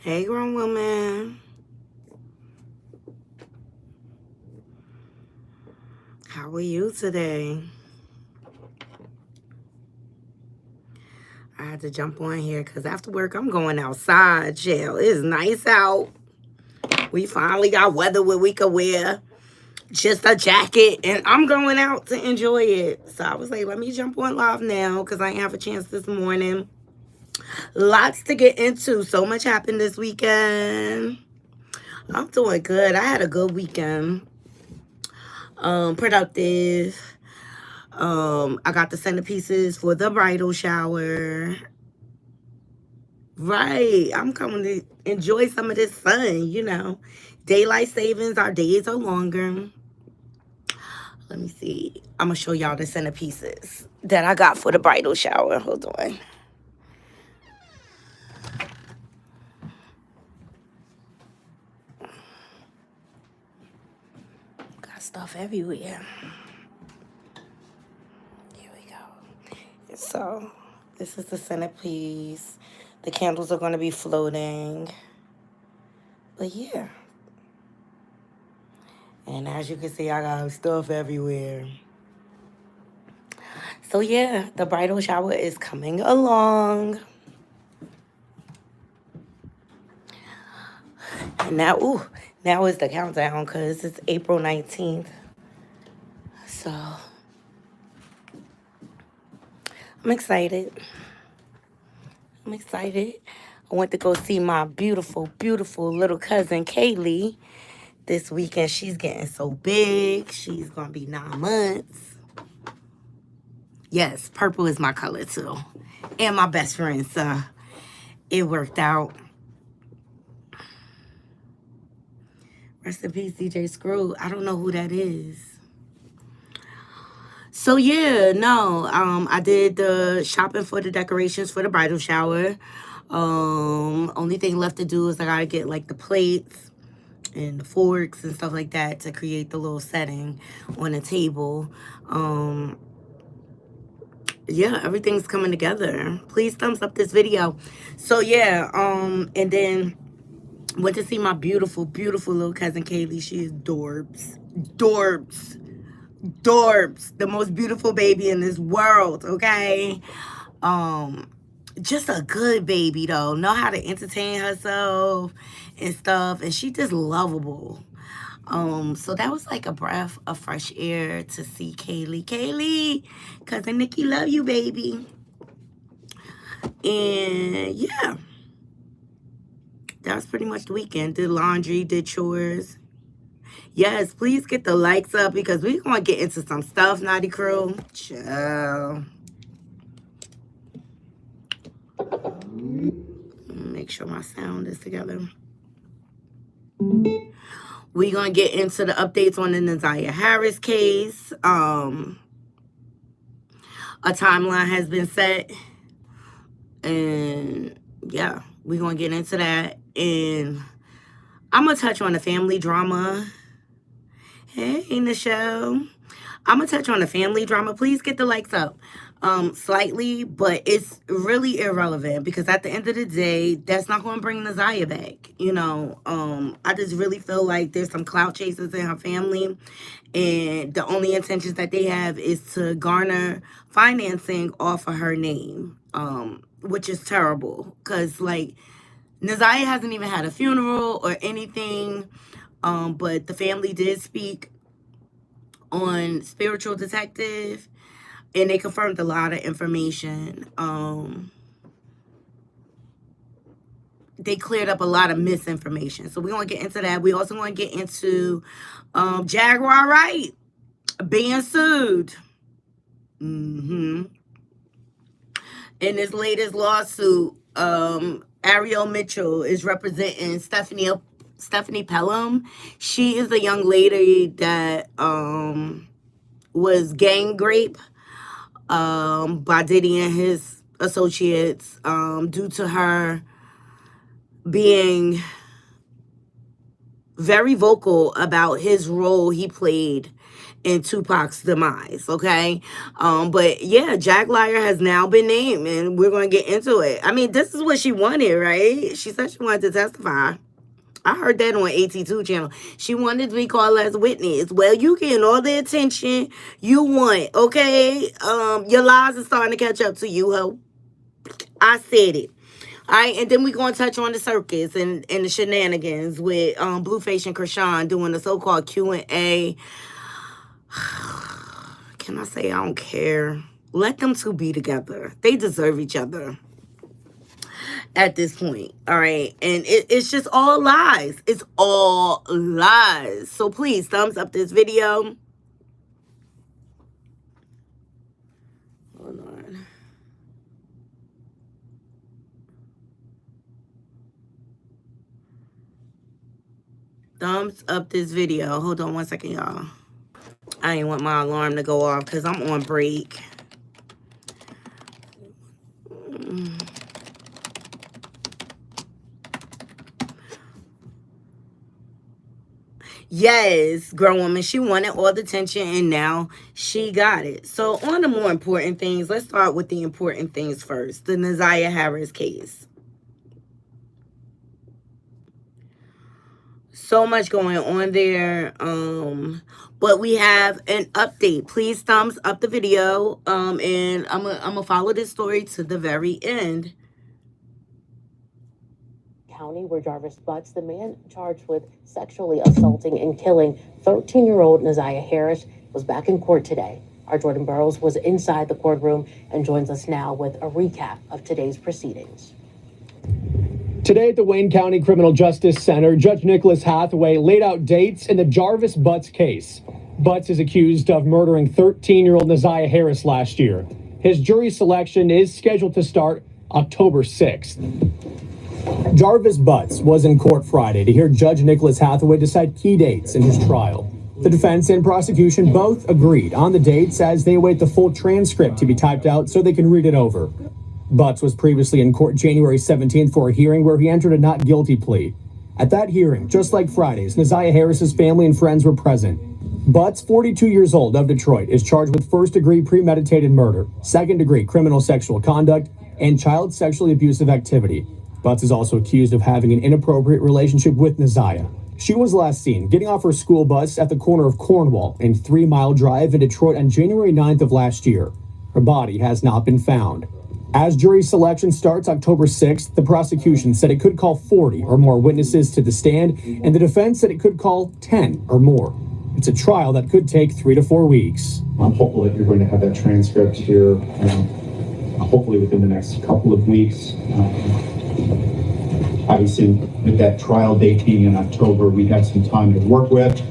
Hey, grown woman. How are you today? I had to jump on here because after work, I'm going outside, chill. It's nice out. We finally got weather where we could wear just a jacket, and I'm going out to enjoy it. So I was like, let me jump on live now because I didn't have a chance this morning. Lots to get into. So much happened this weekend. I'm doing good. I had a good weekend. Productive. I got the centerpieces for the bridal shower. Right. I'm coming to enjoy some of this sun. Daylight savings, our days are longer. Let me see. I'm going to show y'all the centerpieces that I got for the bridal shower. Hold on. Got stuff everywhere. Here we go. So, this is the centerpiece. The candles are going to be floating. But yeah. And as you can see, I got stuff everywhere. So yeah, the bridal shower is coming along. And now is the countdown because it's April 19th. So I'm excited. I went to go see my beautiful, beautiful little cousin Kaylee this weekend. She's getting so big. She's going to be 9 months. Yes, purple is my color too. And my best friend, so it worked out. Rest in peace, DJ Screw. I don't know who that is. So yeah, no, I did the shopping for the decorations for the bridal shower. Only thing left to do is I gotta get like the plates and the forks and stuff like that to create the little setting on the table. Yeah, everything's coming together. Please thumbs up this video. So yeah, and then went to see my beautiful, beautiful little cousin Kaylee. She is dorbs. The most beautiful baby in this world, okay? Just a good baby though. Know how to entertain herself and stuff. And she just lovable. So that was like a breath of fresh air to see Kaylee. Kaylee, cousin Nikki, love you, baby. And yeah, that was pretty much the weekend. Did laundry, did chores. Yes, please get the likes up because we're going to get into some stuff, Naughty Crew. Ciao. Make sure my sound is together. We're going to get into the updates on the Naziah Harris case. A timeline has been set. And yeah, we're going to get into that. And I'm going to touch on the family drama. Hey, Nichelle. I'm going to touch on the family drama. Please get the likes up slightly, but it's really irrelevant because at the end of the day, that's not going to bring Naziah back. I just really feel like there's some clout chasers in her family, and the only intentions that they have is to garner financing off of her name, which is terrible because, like, Naziah hasn't even had a funeral or anything, but the family did speak on Spiritual Detective, and they confirmed a lot of information. They cleared up a lot of misinformation. So we're going to get into that. We also going to get into Jaguar Wright being sued. In this latest lawsuit, Ariel Mitchell is representing Stephanie Pelham. She is a young lady that was gang raped by Diddy and his associates due to her being very vocal about his role he played in Tupac's demise, okay? But yeah, Jaguar has now been named, and we're going to get into it. I mean, this is what she wanted, right? She said she wanted to testify. I heard that on AT2 channel. She wanted to be called as witness. Well, you getting all the attention you want, okay? Your lies are starting to catch up to you, ho. I said it. All right, and then we're going to touch on the circus and the shenanigans with Blueface and Chrisean doing the so-called Q&A. Can I say I don't care? Let them two be together. They deserve each other at this point. All right, and it's just all lies. It's all lies. So please, thumbs up this video. Hold on. Thumbs up this video. Hold on one second, y'all. I ain't want my alarm to go off because I'm on break. Yes, grown woman. She wanted all the attention and now she got it. So on the more important things, let's start with the important things first. The Naziah Harris case. So much going on there. But we have an update. Please thumbs up the video. And I'm gonna follow this story to the very end. County, where Jarvis Butts, the man charged with sexually assaulting and killing 13-year-old Naziah Harris, was back in court today. Our Jordan Burroughs was inside the courtroom and joins us now with a recap of today's proceedings. Today at the Wayne County Criminal Justice Center, Judge Nicholas Hathaway laid out dates in the Jarvis Butts case. Butts is accused of murdering 13-year-old Naziah Harris last year. His jury selection is scheduled to start October 6th. Jarvis Butts was in court Friday to hear Judge Nicholas Hathaway decide key dates in his trial. The defense and prosecution both agreed on the dates as they await the full transcript to be typed out so they can read it over. Butts was previously in court January 17th for a hearing where he entered a not guilty plea. At that hearing, just like Friday's, Naziah Harris's family and friends were present. Butts, 42 years old, of Detroit, is charged with first-degree premeditated murder, second-degree criminal sexual conduct, and child sexually abusive activity. Butts is also accused of having an inappropriate relationship with Naziah. She was last seen getting off her school bus at the corner of Cornwall and 3 Mile Drive in Detroit on January 9th of last year. Her body has not been found. As jury selection starts October 6th, the prosecution said it could call 40 or more witnesses to the stand, and the defense said it could call 10 or more. It's a trial that could take 3 to 4 weeks. I'm hopeful that you're going to have that transcript here, hopefully within the next couple of weeks. Obviously, with that trial date being in October, we have some time to work with.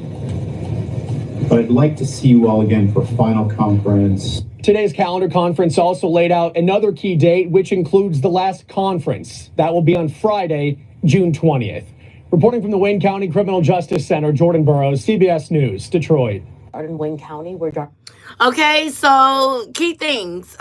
But I'd like to see you all again for final conference. Today's calendar conference also laid out another key date, which includes the last conference. That will be on Friday, June 20th. Reporting from the Wayne County Criminal Justice Center, Jordan Burroughs, CBS News, Detroit. In Wayne County, where Okay, so key things.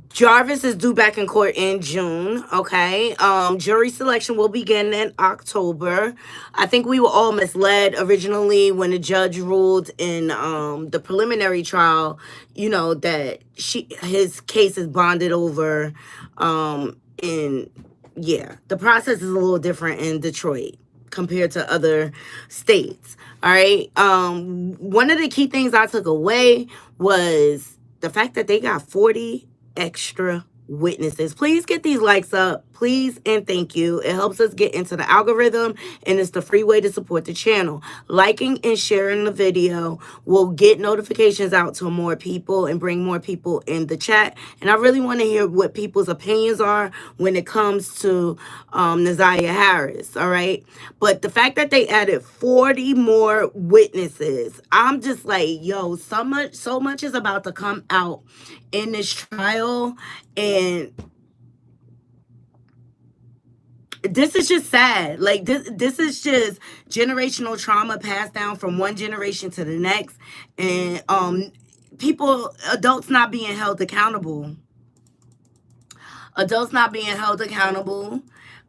Jarvis is due back in court in June, okay? Jury selection will begin in October. I think we were all misled originally when the judge ruled in the preliminary trial, you know, that his case is bonded over. And yeah, the process is a little different in Detroit compared to other states, all right? One of the key things I took away was the fact that they got 40 extra witnesses. Please get these likes up, please, and thank you. It helps us get into the algorithm, and it's the free way to support the channel. Liking and sharing the video will get notifications out to more people and bring more people in the chat. And I really want to hear what people's opinions are when it comes to Naziah Harris, all right? But the fact that they added 40 more witnesses, I'm just like, yo, so much is about to come out in this trial, and this is just sad. Like, this is just generational trauma passed down from one generation to the next, and adults not being held accountable.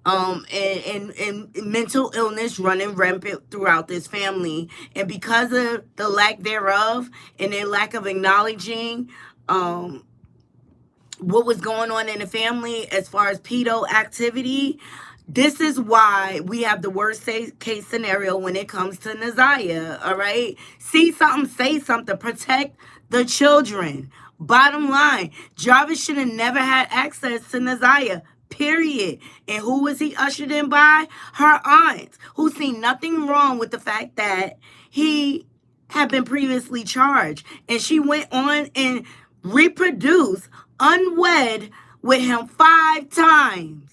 and mental illness running rampant throughout this family. And because of the lack thereof and their lack of acknowledging what was going on in the family as far as pedo activity, this is why we have the worst case scenario when it comes to Naziah, all right? See something, say something, protect the children. Bottom line, Jarvis should have never had access to Naziah, period. And who was he ushered in by? Her aunt, who seen nothing wrong with the fact that he had been previously charged. And she went on and reproduced unwed with him 5 times.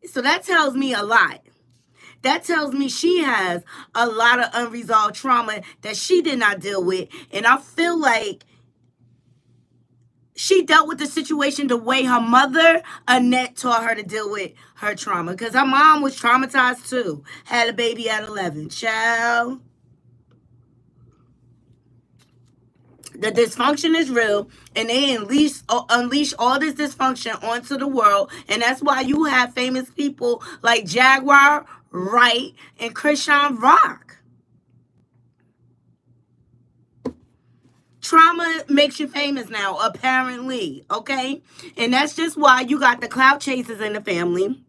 So that tells me a lot. That tells me she has a lot of unresolved trauma that she did not deal with. And I feel like she dealt with the situation the way her mother, Annette, taught her to deal with her trauma. Because her mom was traumatized too. Had a baby at 11. Child. The dysfunction is real, and they unleash all this dysfunction onto the world, and that's why you have famous people like Jaguar, Wright, and Chrisean rock. Trauma makes you famous now, apparently, okay? And that's just why you got the clout chasers in the family.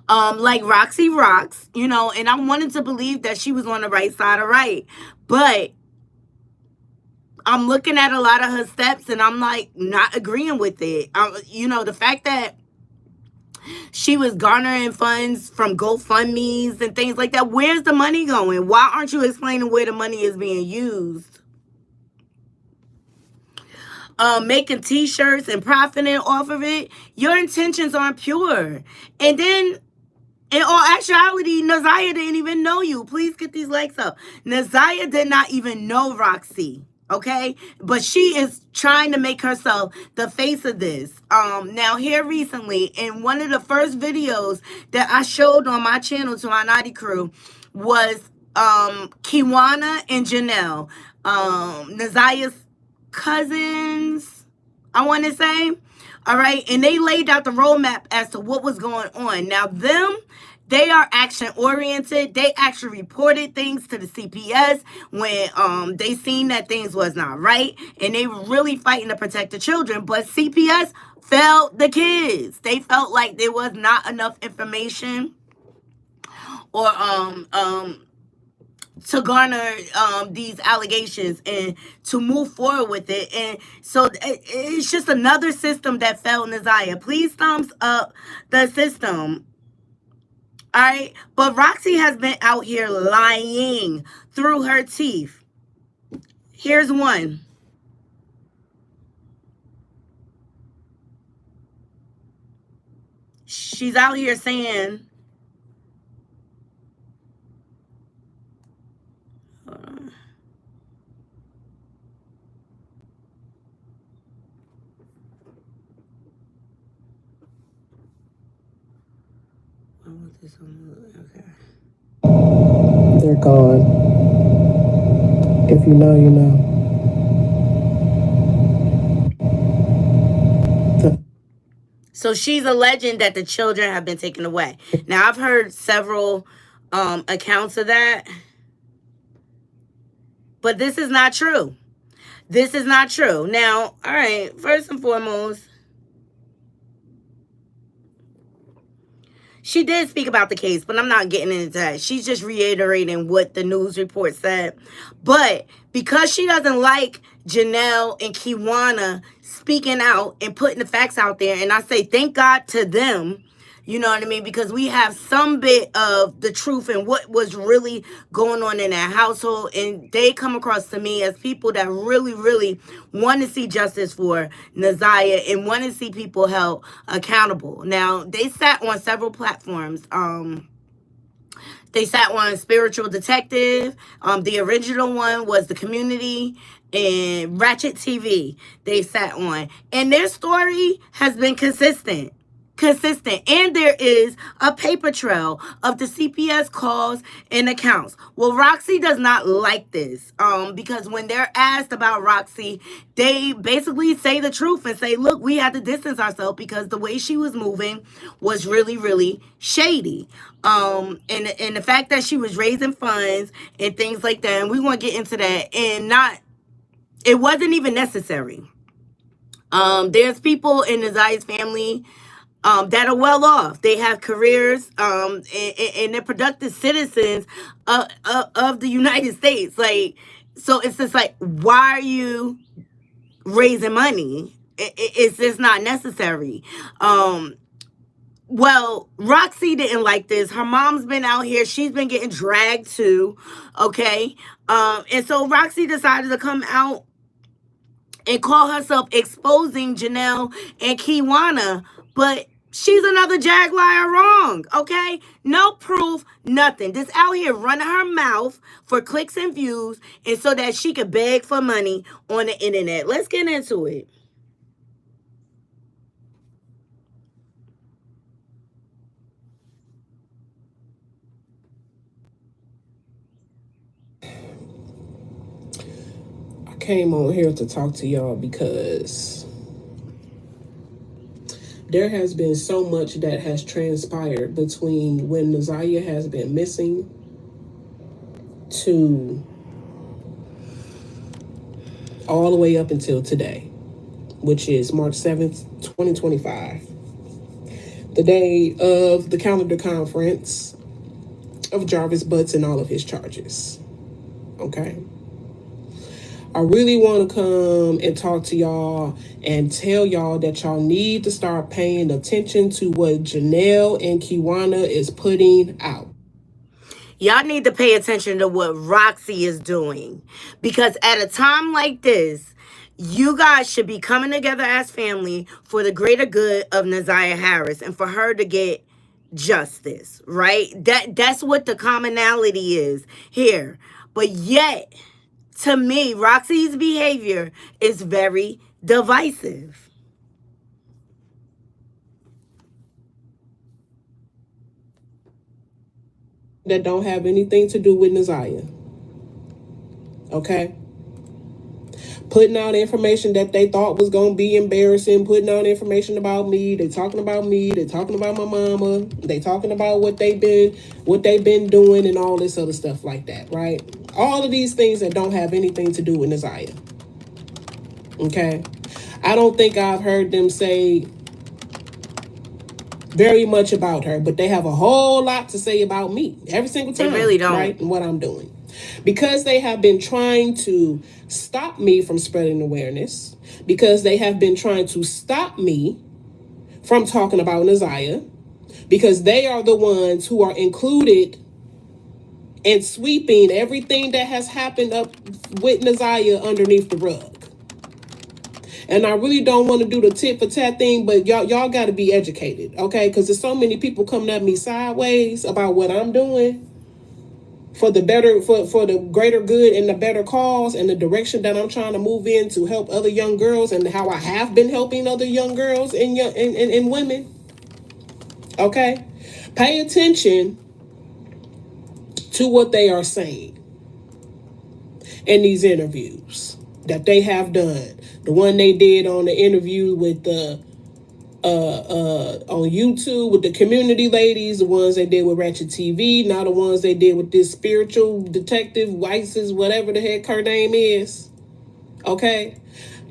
Like Roxy Rocks, you know, and I wanted to believe that she was on the right side of right, but I'm looking at a lot of her steps and I'm like not agreeing with it. You know, the fact that she was garnering funds from GoFundMe's and things like that. Where's the money going? Why aren't you explaining where the money is being used? Making t-shirts and profiting off of it. Your intentions aren't pure. And then in all actuality, Naziah didn't even know you. Please get these likes up. Naziah did not even know Roxy. Okay, but she is trying to make herself the face of this. Now here recently, in one of the first videos that I showed on my channel to my Knotty crew was Kiwana and Janelle, Naziah's cousins, I want to say. All right, and they laid out the roadmap as to what was going on. Now they are action oriented. They actually reported things to the CPS when they seen that things was not right, and they were really fighting to protect the children. But CPS failed the kids. They felt like there was not enough information or to garner these allegations and to move forward with it. And so it's just another system that failed Naziah. Please thumbs up the system. All right, but Roxy has been out here lying through her teeth. Here's one. She's out here saying, okay. They're gone. If you know, you know. So she's alleging that the children have been taken away. Now, I've heard several accounts of that. But this is not true. This is not true. Now, all right, first and foremost, she did speak about the case, but I'm not getting into that. She's just reiterating what the news report said. But because she doesn't like Janelle and Kiwana speaking out and putting the facts out there, and I say thank God to them, you know what I mean? Because we have some bit of the truth and what was really going on in that household. And they come across to me as people that really, really want to see justice for Naziah and want to see people held accountable. Now, they sat on several platforms. They sat on Spiritual Detective. The original one was The Community and Ratchet TV. They sat on. And their story has been consistent. consistent, and there is a paper trail of the CPS calls and accounts. Well, Roxy does not like this, because when they're asked about Roxy, they basically say the truth and say, look, we had to distance ourselves because the way she was moving was really, really shady. And the fact that she was raising funds and things like that, and we want to get into that, and it wasn't even necessary. There's people in Naziah's family that are well off. They have careers, and they're productive citizens of the United States. Like, so it's just like, why are you raising money? It's just not necessary. Well, Roxy didn't like this. Her mom's been out here. She's been getting dragged too. Okay. And so Roxy decided to come out and call herself exposing Janelle and Kiwana. But she's another Jaguar wrong. Okay. No proof, nothing. Just out here running her mouth for clicks and views, and so that she could beg for money on the internet. Let's get into it. Came on here to talk to y'all because there has been so much that has transpired between when Naziah has been missing to all the way up until today, which is March 7th, 2025, the day of the calendar conference of Jarvis Butts and all of his charges. Okay. I really want to come and talk to y'all and tell y'all that y'all need to start paying attention to what Janelle and Kiwana is putting out. Y'all need to pay attention to what Roxy is doing. Because at a time like this, you guys should be coming together as family for the greater good of Naziah Harris and for her to get justice, right? That's what the commonality is here. But yet, to me, Roxy's behavior is very divisive. That don't have anything to do with Naziah. Okay? Putting out information that they thought was going to be embarrassing, putting out information about me. They talking about me. They talking about my mama. They talking about what they've been doing and all this other stuff like that, right? All of these things that don't have anything to do with Naziah. Okay? I don't think I've heard them say very much about her, but they have a whole lot to say about me every single time. They really don't. Right? And what I'm doing. Because they have been trying to stop me from spreading awareness, because they have been trying to stop me from talking about Naziah, because they are the ones who are included in sweeping everything that has happened up with Naziah underneath the rug. And I really don't want to do the tit for tat thing, but y'all got to be educated, okay? Because there's so many people coming at me sideways about what I'm doing for the better, for the greater good and the better cause and the direction that I'm trying to move in to help other young girls, and how I have been helping other young girls and women. Okay? Pay attention to what they are saying in these interviews that they have done. The one they did on the interview with the on YouTube with the community ladies, the ones they did with Ratchet TV, now the ones they did with this spiritual detective, Weiss, whatever the heck her name is. Okay?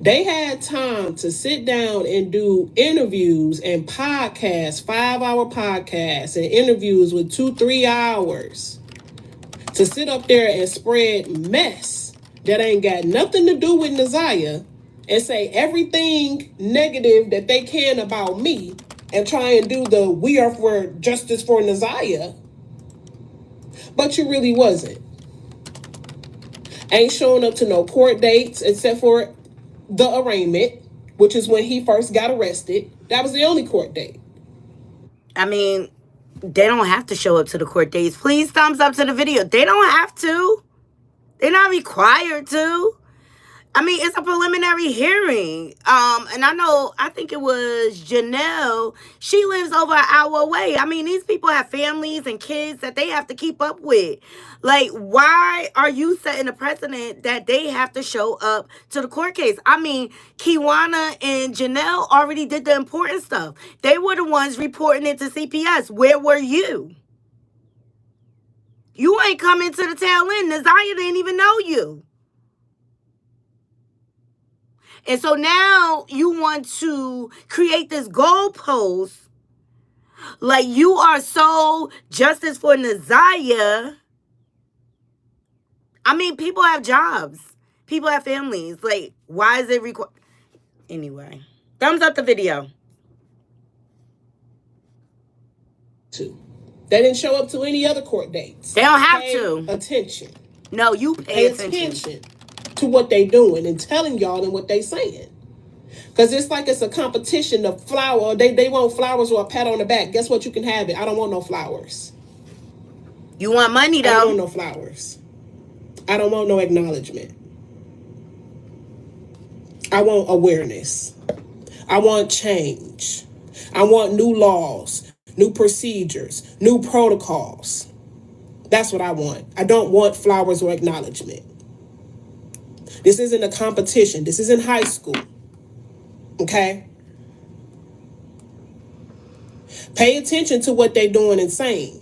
They had time to sit down and do interviews and podcasts, 5-hour podcasts and interviews with 2-3 hours to sit up there and spread mess that ain't got nothing to do with Naziah and say everything negative that they can about me and try and do the we are for justice for Naziah. But you really wasn't. Ain't showing up to no court dates except for the arraignment, which is when he first got arrested. That was the only court date. I mean, they don't have to show up to the court dates. Please thumbs up to the video. They don't have to. They're not required to. I mean, it's a preliminary hearing. And I think it was Janelle. She lives over an hour away. I mean, these people have families and kids that they have to keep up with. Like, why are you setting a precedent that they have to show up to the court case? I mean, Kiwana and Janelle already did the important stuff. They were the ones reporting it to CPS. Where were you? You ain't coming to the tail end. Naziah didn't even know you. And so now you want to create this goalpost like you are so justice for Naziah. I mean, people have jobs. People have families. Like, why is it required? Anyway, thumbs up the video. They didn't show up to any other court dates. They don't have Pay to. attention. No, you pay attention to what they doing and telling y'all and what they saying. Because it's like it's a competition of flower. They want flowers or a pat on the back. Guess what? You can have it. I don't want no flowers. You want money, though. I don't want no flowers. I don't want no acknowledgement. I want awareness. I want change. I want new laws, new procedures, new protocols. That's what I want. I don't want flowers or acknowledgement. This isn't a competition. This isn't high school. Okay? Pay attention to what they're doing and saying.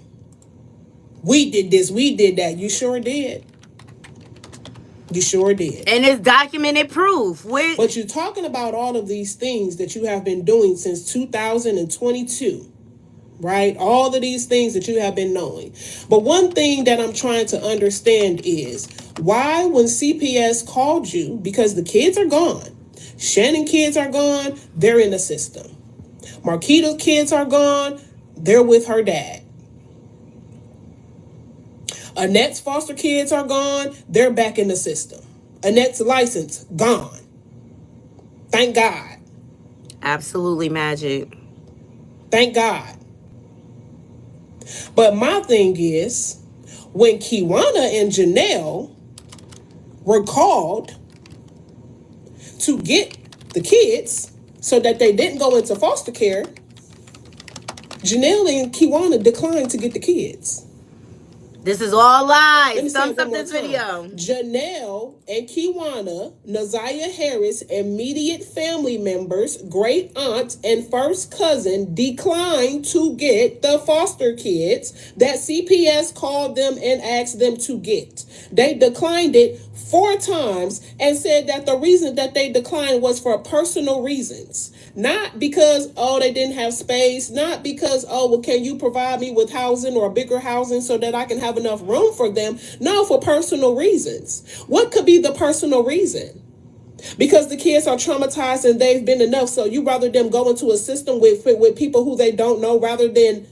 We did this, we did that. You sure did. You sure did. And it's documented proof. But you're talking about all of these things that you have been doing since 2022. Right? All of these things that you have been knowing. But one thing that I'm trying to understand is why when CPS called you, because the kids are gone, Shannon kids are gone, they're in the system. Marquita's kids are gone, they're with her dad. Annette's foster kids are gone, they're back in the system. Annette's license, gone. Thank God. Absolutely magic. Thank God. But my thing is, when Kiwana and Janelle were called to get the kids so that they didn't go into foster care, Janelle and Kiwana declined to get the kids. This is all lies. Thumbs up this video. Janelle and Kiwana, Naziah Harris, immediate family members, great aunt, and first cousin declined to get the foster kids that CPS called them and asked them to get. They declined it 4 times and said that the reason that they declined was for personal reasons. Not because, they didn't have space. Not because, can you provide me with housing or bigger housing so that I can have enough room for them? No, for personal reasons. What could be the personal reason? Because the kids are traumatized and they've been enough. So you rather them go into a system with people who they don't know rather than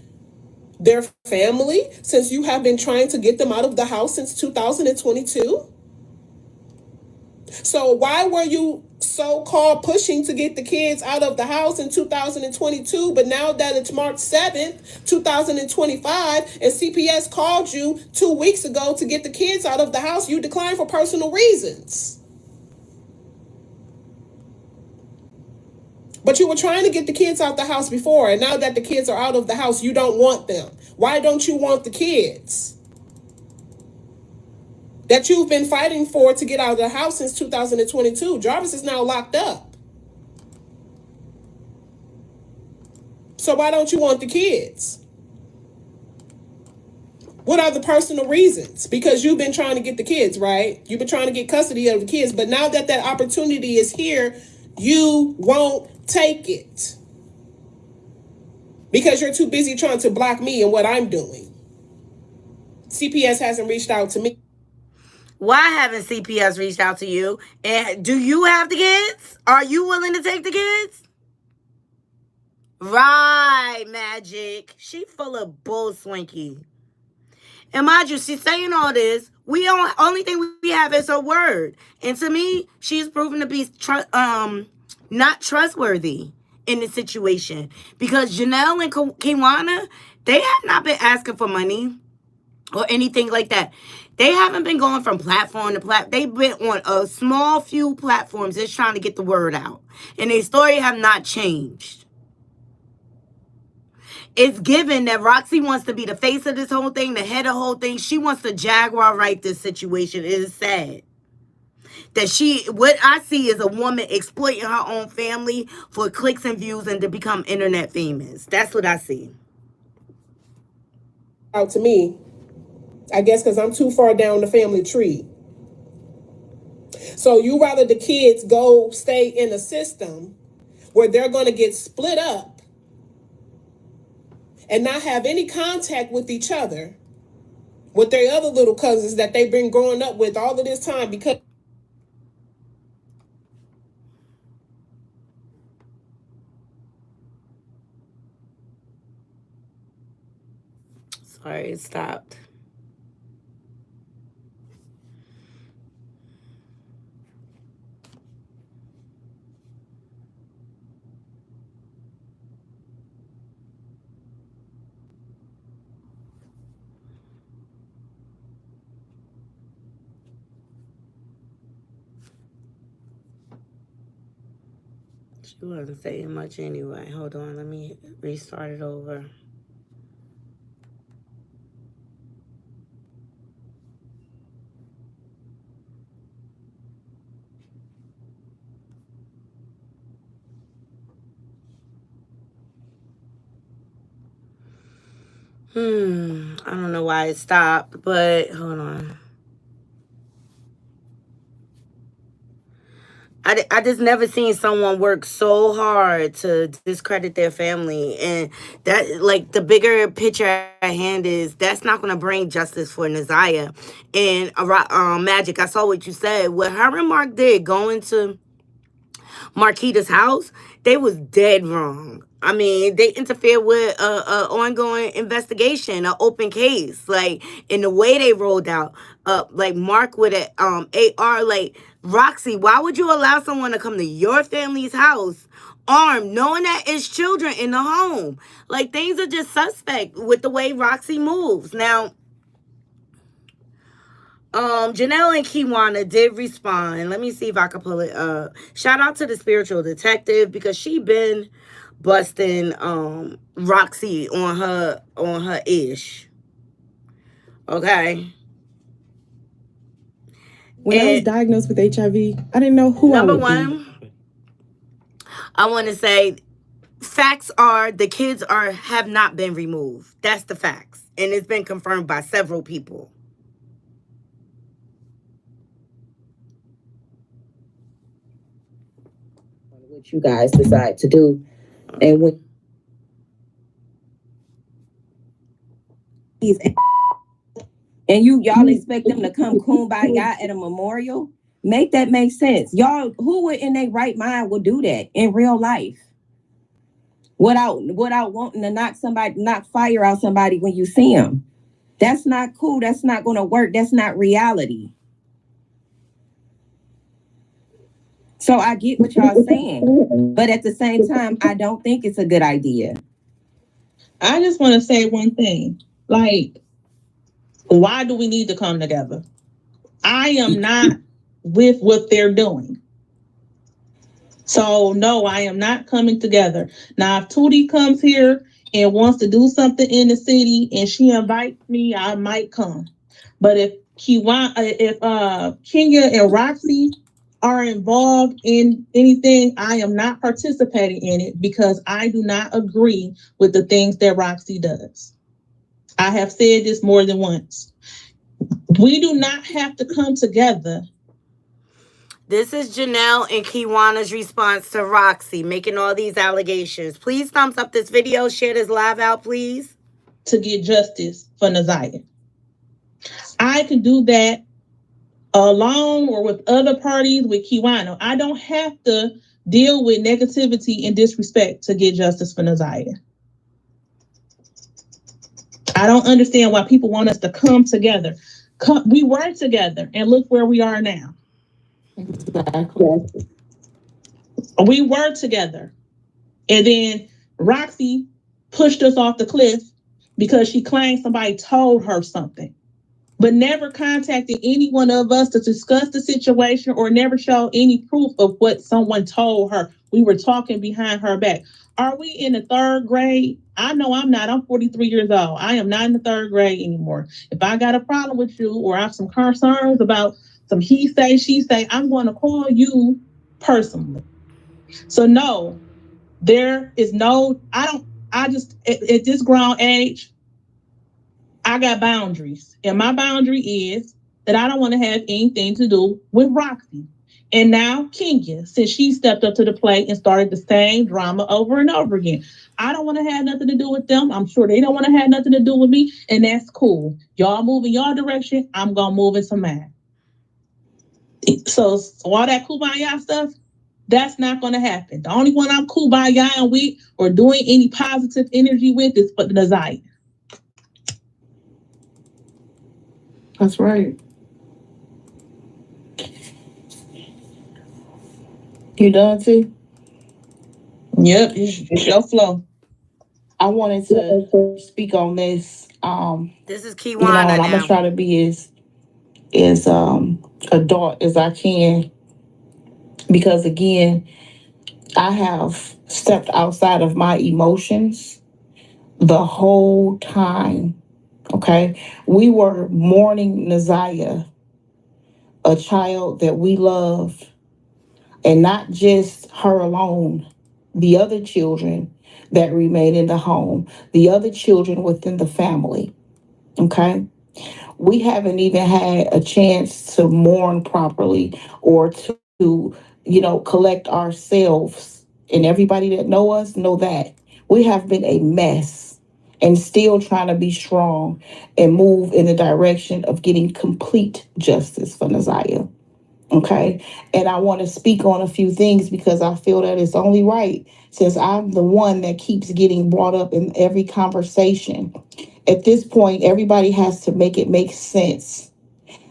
their family, since you have been trying to get them out of the house since 2022? So why were you so-called pushing to get the kids out of the house in 2022, but now that it's March 7th, 2025, and CPS called you 2 weeks ago to get the kids out of the house, you declined for personal reasons? But you were trying to get the kids out the house before, and now that the kids are out of the house, you don't want them. Why don't you want the kids that you've been fighting for to get out of the house since 2022? Jarvis is now locked up. So why don't you want the kids? What are the personal reasons? Because you've been trying to get the kids, right? You've been trying to get custody of the kids, but now that that opportunity is here, you won't take it. Because you're too busy trying to block me and what I'm doing. CPS hasn't reached out to me. Why haven't CPS reached out to you? And do you have the kids? Are you willing to take the kids? Right, Magic. She full of bull swinky. And mind you, she's saying all this. Only thing we have is her word. And to me, she's proven to be not trustworthy in this situation. Because Janelle and Kiwana, they have not been asking for money or anything like that. They haven't been going from platform to platform. They've been on a small few platforms just trying to get the word out. And their story have not changed. It's given that Roxy wants to be the face of this whole thing, the head of the whole thing. She wants to Jaguar right this situation. It is sad. That what I see is a woman exploiting her own family for clicks and views and to become internet famous. That's what I see. Out to me, I guess because I'm too far down the family tree. So you rather the kids go stay in a system where they're going to get split up and not have any contact with each other, with their other little cousins that they've been growing up with all of this time because... Sorry, it stopped. She wasn't saying much anyway. Hold on, let me restart it over. I don't know why it stopped, but hold on. I just never seen someone work so hard to discredit their family. And that, like, the bigger picture at hand is that's not going to bring justice for Naziah. And Magic, I saw what you said. What her and Mark did going to Marquita's house, they was dead wrong. I mean, they interfered with a ongoing investigation, an open case. Like, in the way they rolled out, like Mark with an AR, like, Roxy, why would you allow someone to come to your family's house armed, knowing that it's children in the home? Like, things are just suspect with the way Roxy moves. Now, Janelle and Kiwana did respond. Let me see if I can pull it up. Shout out to the spiritual detective because she been busting Roxy on her ish. Okay. When I was diagnosed with HIV, I didn't know who I would be. Number one, I want to say facts are the kids have not been removed. That's the facts. And it's been confirmed by several people. What you guys decide to do, and when and y'all expect them to come kumbaya at a memorial, make that make sense. Y'all, who would in their right mind would do that in real life without wanting to knock fire out somebody when you see them? That's not cool. That's not going to work. That's not reality. So I get what y'all saying, but at the same time, I don't think it's a good idea. I just want to say one thing. Like, why do we need to come together? I am not with what they're doing. So, no, I am not coming together. Now, if Tootie comes here and wants to do something in the city and she invites me, I might come. But if Kenya and Roxy are involved in anything, I am not participating in it because I do not agree with the things that Roxy does. I have said this more than once. We do not have to come together. This is Janelle and Kiwana's response to Roxy making all these allegations. Please thumbs up this video, share this live out, please. To get justice for Naziah. I can do that alone or with other parties with Kiwana. I don't have to deal with negativity and disrespect to get justice for Naziah. I don't understand why people want us to come together. We were together and look where we are now. Exactly. We were together. And then Roxy pushed us off the cliff because she claimed somebody told her something. but never contacted any one of us to discuss the situation or never showed any proof of what someone told her. We were talking behind her back. Are we in the third grade? I know I'm not. I'm 43 years old. I am not in the third grade anymore. If I got a problem with you or I have some concerns about some he say, she say, I'm going to call you personally. So no, there is no, at this grown age, I got boundaries. And my boundary is that I don't want to have anything to do with Roxy. And now Kenya, since she stepped up to the plate and started the same drama over and over again. I don't want to have nothing to do with them. I'm sure they don't want to have nothing to do with me. And that's cool. Y'all move in your direction. I'm going to move into mine. So all that kumbaya stuff, that's not going to happen. The only one I'm kumbaya with or doing any positive energy with is for the Naziah. That's right. You done, T? Yep, it's your flow. I wanted to speak on this. This is Kiwana you know, and I'm gonna try to be as adult as I can, because again, I have stepped outside of my emotions the whole time. Okay, we were mourning Naziah, a child that we love, and not just her alone, the other children that remain in the home, the other children within the family. Okay, we haven't even had a chance to mourn properly or to, collect ourselves. And everybody that know us know that we have been a mess and still trying to be strong and move in the direction of getting complete justice for Naziah. Okay. And I want to speak on a few things because I feel that it's only right, since I'm the one that keeps getting brought up in every conversation. At this point, everybody has to make it make sense,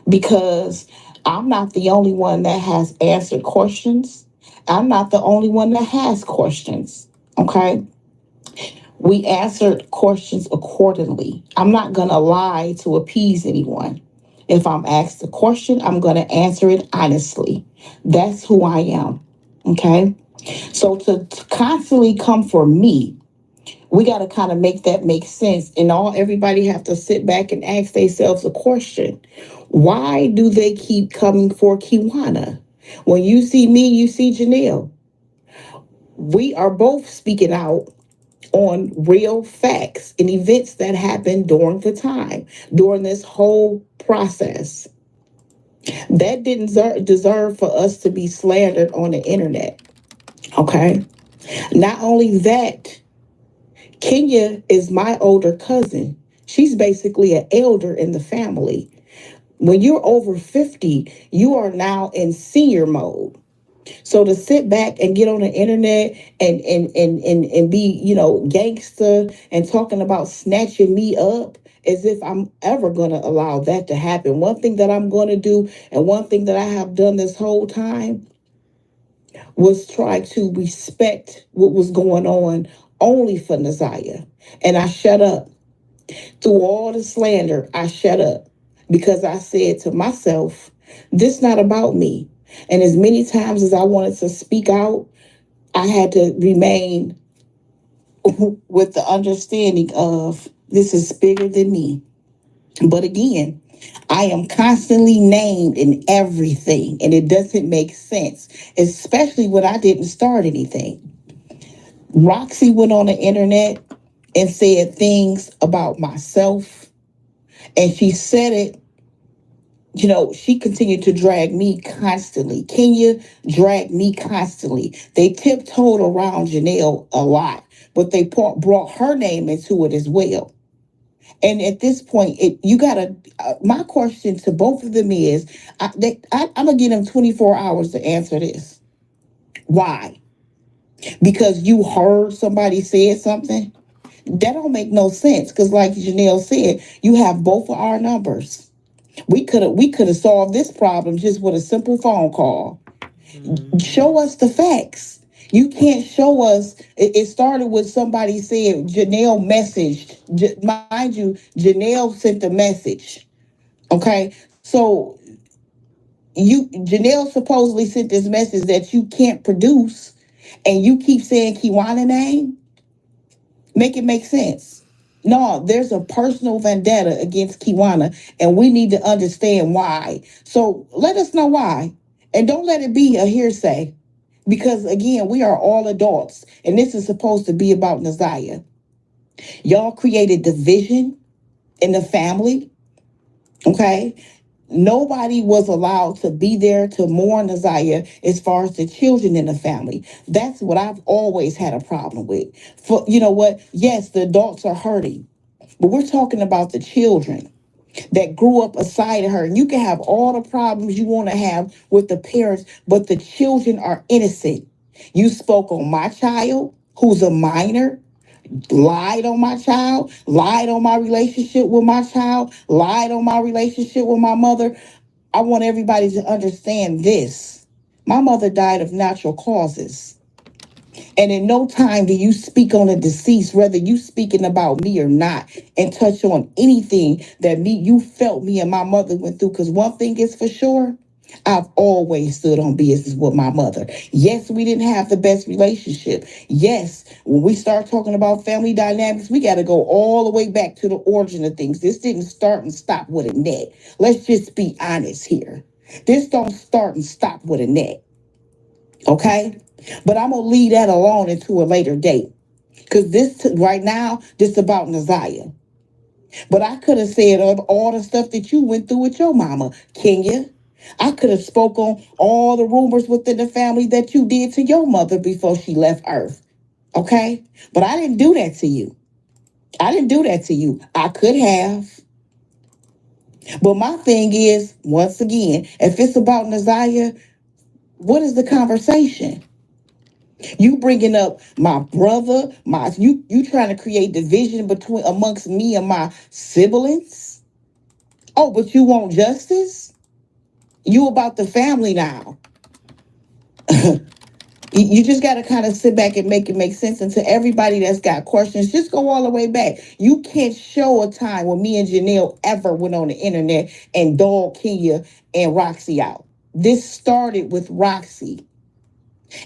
because I'm not the only one that has answered questions. I'm not the only one that has questions. Okay. We answered questions accordingly. I'm not going to lie to appease anyone. If I'm asked a question, I'm going to answer it honestly. That's who I am. Okay. So to constantly come for me, we got to kind of make that make sense. And everybody have to sit back and ask themselves a question. Why do they keep coming for Kiwana? When you see me, you see Janelle. We are both speaking out on real facts and events that happened during the time, during this whole process. That didn't deserve for us to be slandered on the internet. Okay. Not only that, Kenya is my older cousin. She's basically an elder in the family. When you're over 50, you are now in senior mode. So to sit back and get on the internet and be, gangster and talking about snatching me up as if I'm ever going to allow that to happen. One thing that I'm going to do, and one thing that I have done this whole time, was try to respect what was going on only for Naziah. And I shut up. Through all the slander, I shut up because I said to myself, this not about me. And as many times as I wanted to speak out, I had to remain with the understanding of this is bigger than me. But again, I am constantly named in everything, and it doesn't make sense, especially when I didn't start anything. Roxy went on the internet and said things about myself, and she said it. She continued to drag me constantly. Kenya dragged me constantly. They tiptoed around Janelle a lot, but they brought her name into it as well. And at this point, my question to both of them is, I'm going to give them 24 hours to answer this. Why? Because you heard somebody say something? That don't make no sense. Because like Janelle said, you have both of our numbers. We could have solved this problem just with a simple phone call. Show us the facts. You can't show us. It started with somebody saying Janelle messaged. Mind you, Janelle sent the message. Okay, so Janelle supposedly sent this message that you can't produce, and you keep saying Kiwana name. Make it make sense. No, there's a personal vendetta against Kiwana, and we need to understand why. So let us know why, and don't let it be a hearsay, because again, we are all adults, and this is supposed to be about Naziah. Y'all created division in the family. Okay, nobody was allowed to be there to mourn Naziah as far as the children in the family. That's what I've always had a problem with. For you know what? Yes, the adults are hurting, but we're talking about the children that grew up aside of her. And you can have all the problems you want to have with the parents, but the children are innocent. You spoke on my child, who's a minor, lied on my child, lied on my relationship with my child, lied on my relationship with my mother. I want everybody to understand this. My mother died of natural causes. And in no time do you speak on a deceased, whether you speaking about me or not, and touch on anything that you felt me and my mother went through. Because one thing is for sure, I've always stood on business with my mother. Yes, we didn't have the best relationship. Yes, when we start talking about family dynamics, we got to go all the way back to the origin of things. This didn't start and stop with a net. Let's just be honest here. This don't start and stop with a net. Okay? But I'm going to leave that alone into a later date. Because right now, this is about Naziah. But I could have said all the stuff that you went through with your mama, Kenya. I could have spoke on all the rumors within the family that you did to your mother before she left Earth. Okay? But I didn't do that to you. I didn't do that to you. I could have. But my thing is, once again, if it's about Naziah, what is the conversation? You bringing up my brother, you trying to create division amongst me and my siblings? Oh, but you want justice? You about the family now. You just got to kind of sit back and make it make sense. And to everybody that's got questions, just go all the way back. You can't show a time when me and Janelle ever went on the internet and dogged Kenya and Roxy out. This started with Roxy.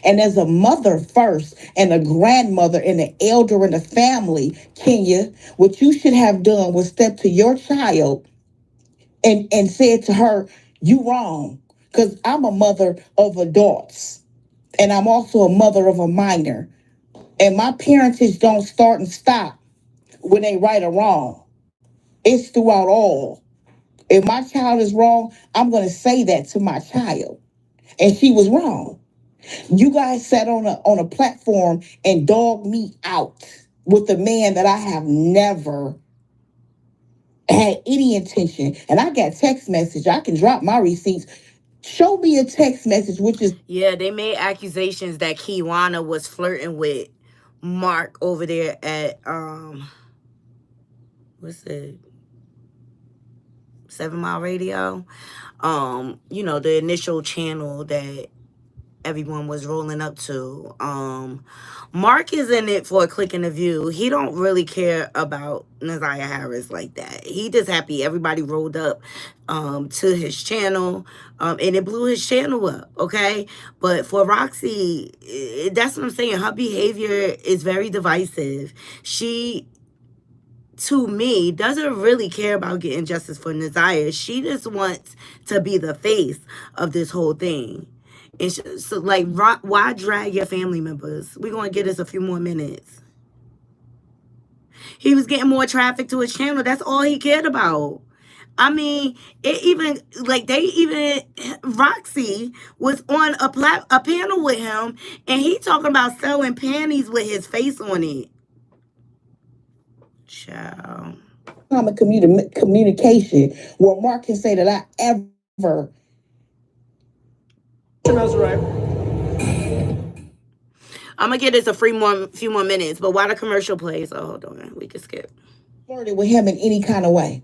And as a mother first, and a grandmother, and an elder in the family, Kenya, what you should have done was step to your child and said to her, you wrong. Because I'm a mother of adults. And I'm also a mother of a minor. And my parentage don't start and stop when they right or wrong. It's throughout all. If my child is wrong, I'm going to say that to my child. And she was wrong. You guys sat on a platform and dogged me out with a man that I have never had any intention. And I got text message. I can drop my receipts. Show me a text message, which is... Yeah, they made accusations that Kiwana was flirting with Mark over there at, what's it? 7 Mile Radio. The initial channel that everyone was rolling up to. Mark is in it for a click and a view. He don't really care about Naziah Harris like that. He just happy everybody rolled up to his channel, and it blew his channel up, okay? But for Roxy, that's what I'm saying. Her behavior is very divisive. She, to me, doesn't really care about getting justice for Naziah. She just wants to be the face of this whole thing. And so, like, why drag your family members? We're going to get us a few more minutes. He was getting more traffic to his channel. That's all he cared about. I mean, Roxy was on a panel with him, and he talking about selling panties with his face on it. Ciao. Common communication where Mark can say that I ever... That's right. I'm gonna get this few more minutes, but while the commercial plays, hold on, we can skip. Flirted with him in any kind of way.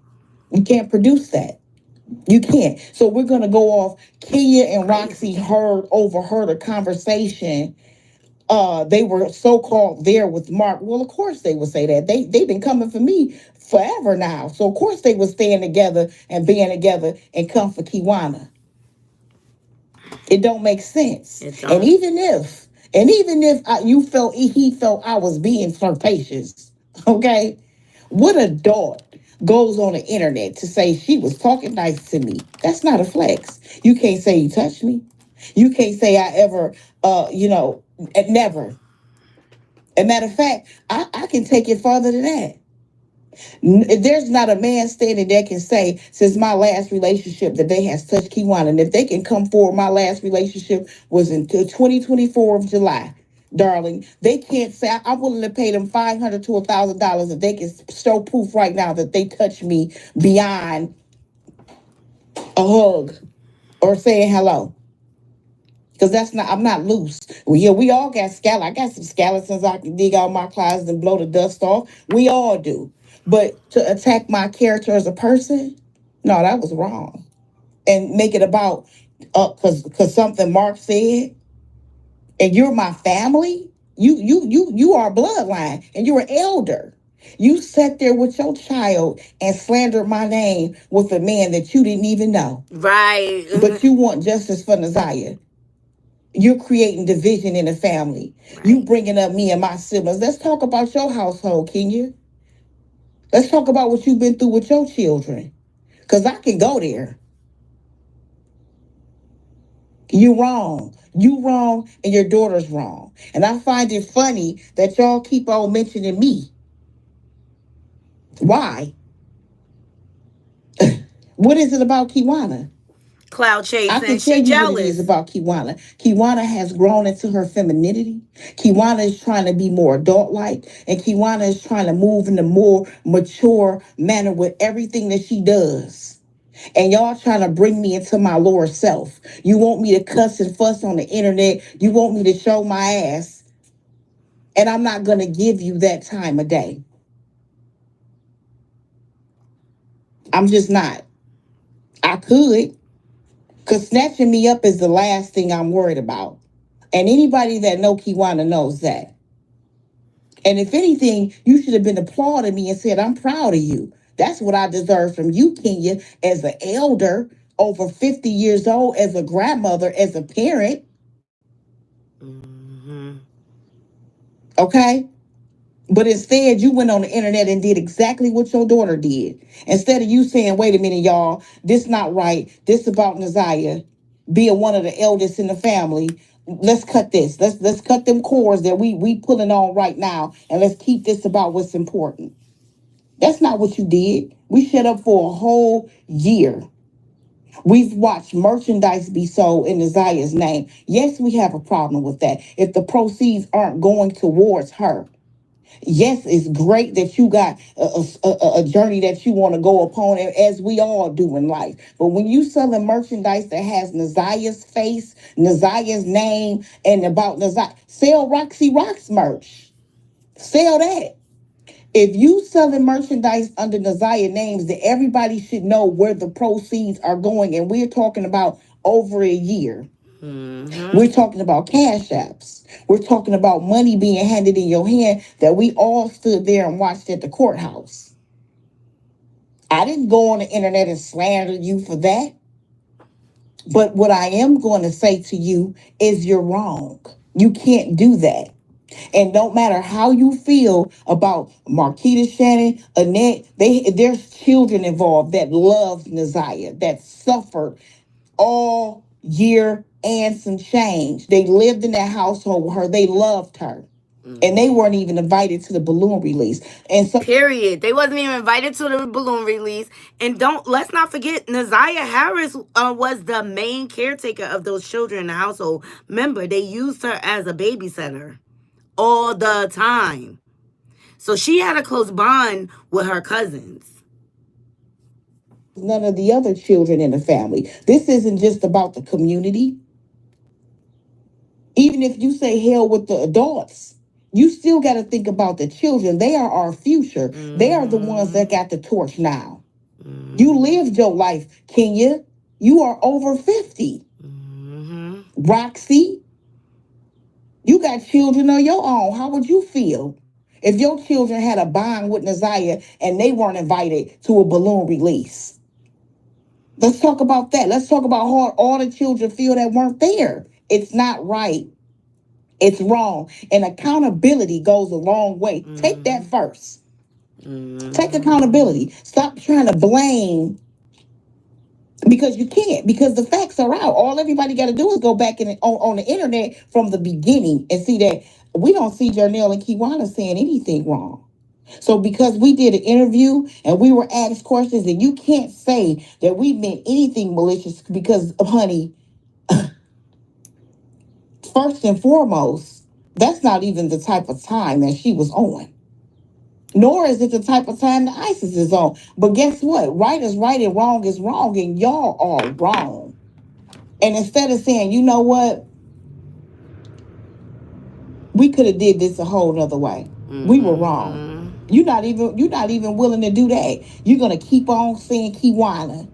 You can't produce that. You can't. So we're gonna go off. Kenya and Roxy overheard a conversation they were so-called there with Mark. Well, of course they would say that. They've been coming for me forever now. So of course they would stand together and band together and come for Kiwana. It don't make sense. And even if he felt I was being flirtatious, okay? What adult goes on the internet to say she was talking nice to me? That's not a flex. You can't say you touched me. You can't say I ever, never. As a matter of fact, I can take it further than that. There's not a man standing there can say since my last relationship that they has touched Kiwana. And if they can come forward, my last relationship was in 2024 of July, darling. They can't say I'm willing to pay them $500 to $1,000 if they can show proof right now that they touched me beyond a hug or saying hello. Because I'm not loose. Well, yeah, we all got skeletons. I got some skeletons I can dig out my closet and blow the dust off. We all do. But to attack my character as a person, no, that was wrong. And make it about because something Mark said, and you're my family. You are a bloodline, and you're an elder. You sat there with your child and slandered my name with a man that you didn't even know. Right. But you want justice for Naziah. You're creating division in the family. Right. You bringing up me and my siblings. Let's talk about your household, can you? Let's talk about what you've been through with your children. Because I can go there. You're wrong. You wrong and your daughter's wrong. And I find it funny that y'all keep on mentioning me. Why? What is it about Kiwana? Cloud chasing. I can tell you jealous. What it is about Kiwana. Kiwana has grown into her femininity. Kiwana is trying to be more adult-like. And Kiwana is trying to move in a more mature manner with everything that she does. And y'all trying to bring me into my lower self. You want me to cuss and fuss on the internet. You want me to show my ass. And I'm not going to give you that time of day. I'm just not. I could. Because snatching me up is the last thing I'm worried about. And anybody that know Kiwana knows that. And if anything, you should have been applauding me and said, I'm proud of you. That's what I deserve from you, Kenya, as an elder, over 50 years old, as a grandmother, as a parent. Mm-hmm. Okay? But instead, you went on the internet and did exactly what your daughter did. Instead of you saying, wait a minute, y'all, this not right. This about Naziah being one of the eldest in the family. Let's cut this. Let's cut them cords that we pulling on right now. And let's keep this about what's important. That's not what you did. We shut up for a whole year. We've watched merchandise be sold in Naziah's name. Yes, we have a problem with that. If the proceeds aren't going towards her. Yes, it's great that you got a journey that you want to go upon, as we all do in life. But when you selling merchandise that has Naziah's face, Naziah's name, and about Naziah, sell Roxy Rocks merch. Sell that. If you selling merchandise under Naziah names, then everybody should know where the proceeds are going. And we're talking about over a year. Mm-hmm. We're talking about cash apps. We're talking about money being handed in your hand that we all stood there and watched at the courthouse. I didn't go on the internet and slander you for that. But what I am going to say to you is you're wrong. You can't do that. And no matter how you feel about Marquita Shannon, Annette, there's children involved that loved Naziah, that suffered all year and some change. They lived in that household with her. They loved her. And they weren't even invited to the balloon release. And so, period. They wasn't even invited to the balloon release. And let's not forget, Naziah Harris was the main caretaker of those children in the household. Remember, they used her as a babysitter all the time. So she had a close bond with her cousins. None of the other children in the family. This isn't just about the community. Even if you say hell with the adults, you still got to think about the children. They are our future. Mm-hmm. They are the ones that got the torch now. Mm-hmm. You lived your life, Kenya. You are over 50. Mm-hmm. Roxy, You got children of your own. How would you feel if your children had a bond with Naziah and they weren't invited to a balloon release? Let's talk about that. Let's talk about how all the children feel that weren't there. It's not right. It's wrong. And accountability goes a long way. Take that first. Take accountability. Stop trying to blame, because you can't, because the facts are out. All everybody got to do is go back on the internet from the beginning and see that we don't see Janelle and Kiwana saying anything wrong. So because we did an interview and we were asked questions, and you can't say that we meant anything malicious, because, honey, first and foremost, that's not even the type of time that she was on. Nor is it the type of time that ISIS is on. But guess what? Right is right and wrong is wrong, and y'all are wrong. And instead of saying, you know what, we could have did this a whole nother way. We were wrong. You're not even willing to do that. You're gonna keep on saying Kiwana,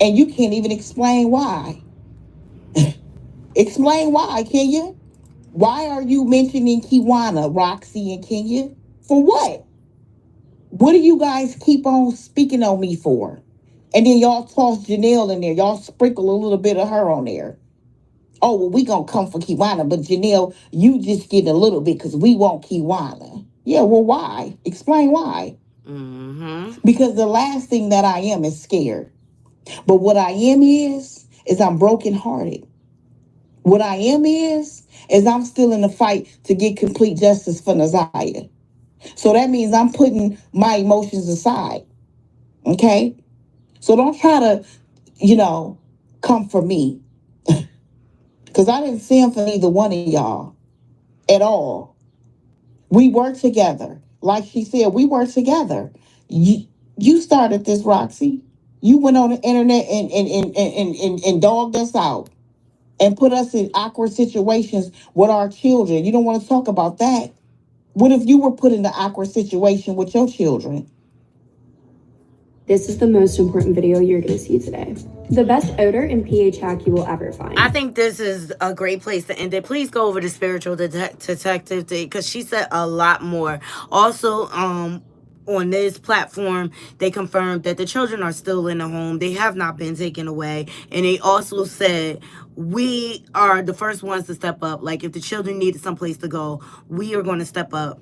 and you can't even explain why. Explain why, can you? Why are you mentioning Kiwana, Roxy, and Kenya? For what? What do you guys keep on speaking on me for? And then y'all toss Janelle in there. Y'all sprinkle a little bit of her on there. Oh, well, we gonna come for Kiwana, but Janelle, you just get a little bit because we want Kiwana. Yeah, well, why? Explain why. Because the last thing that I am is scared. But what I am is I'm brokenhearted. What I am is I'm still in the fight to get complete justice for Naziah. So that means I'm putting my emotions aside. Okay? So don't try to, come for me. Because I didn't stand for either one of y'all at all. We work together. Like she said, we work together. You started this, Roxy. You went on the internet and dogged us out and put us in awkward situations with our children. You don't want to talk about that. What if you were put in an awkward situation with your children? This is the most important video you're going to see today. The best odor and pH hack you will ever find. I think this is a great place to end it. Please go over to Spiritual Detective because she said a lot more. Also, on this platform, they confirmed that the children are still in the home. They have not been taken away. And they also said, we are the first ones to step up. Like, if the children needed someplace to go, we are going to step up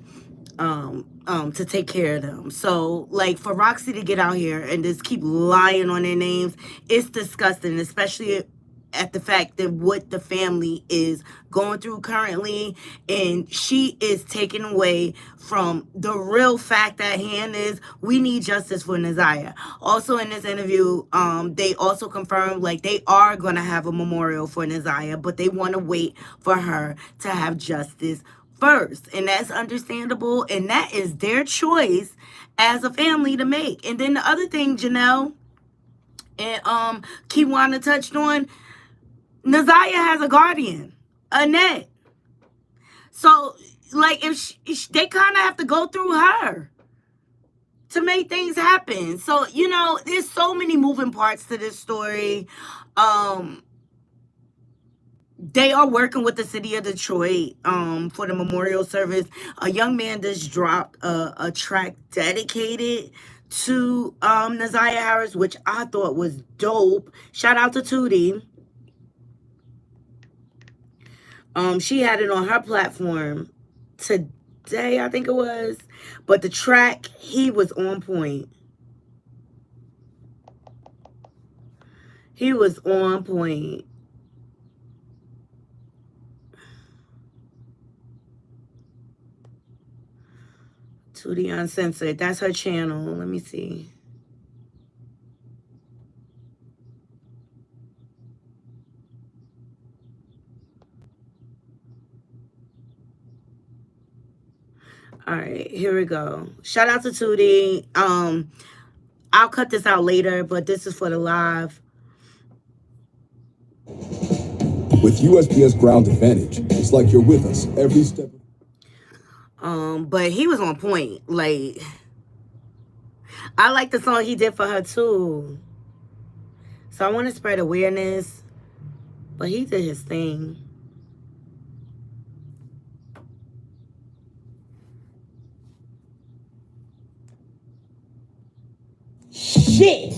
to take care of them. So, like, for Roxy to get out here and just keep lying on their names, it's disgusting, especially at the fact that what the family is going through currently, and she is taken away from the real fact at hand is we need justice for Naziah. Also in this interview, they also confirmed like they are going to have a memorial for Naziah, but they want to wait for her to have justice first, and that's understandable, and that is their choice as a family to make. And then the other thing Janelle and Kiwana touched on, Naziah has a guardian, Annette. So, like, if they kind of have to go through her to make things happen. So, there's so many moving parts to this story. They are working with the city of Detroit for the memorial service. A young man just dropped a track dedicated to Naziah Harris, which I thought was dope. Shout out to Tootie. She had it on her platform today, I think it was. But the track, he was on point. He was on point. Tootie Uncensored. That's her channel. Let me see. All right, here we go. Shout out to Tootie. I'll cut this out later, but this is for the live. With USPS Ground Advantage, it's like you're with us every step. But he was on point. Like, I like the song he did for her too. So I want to spread awareness, but he did his thing. shit.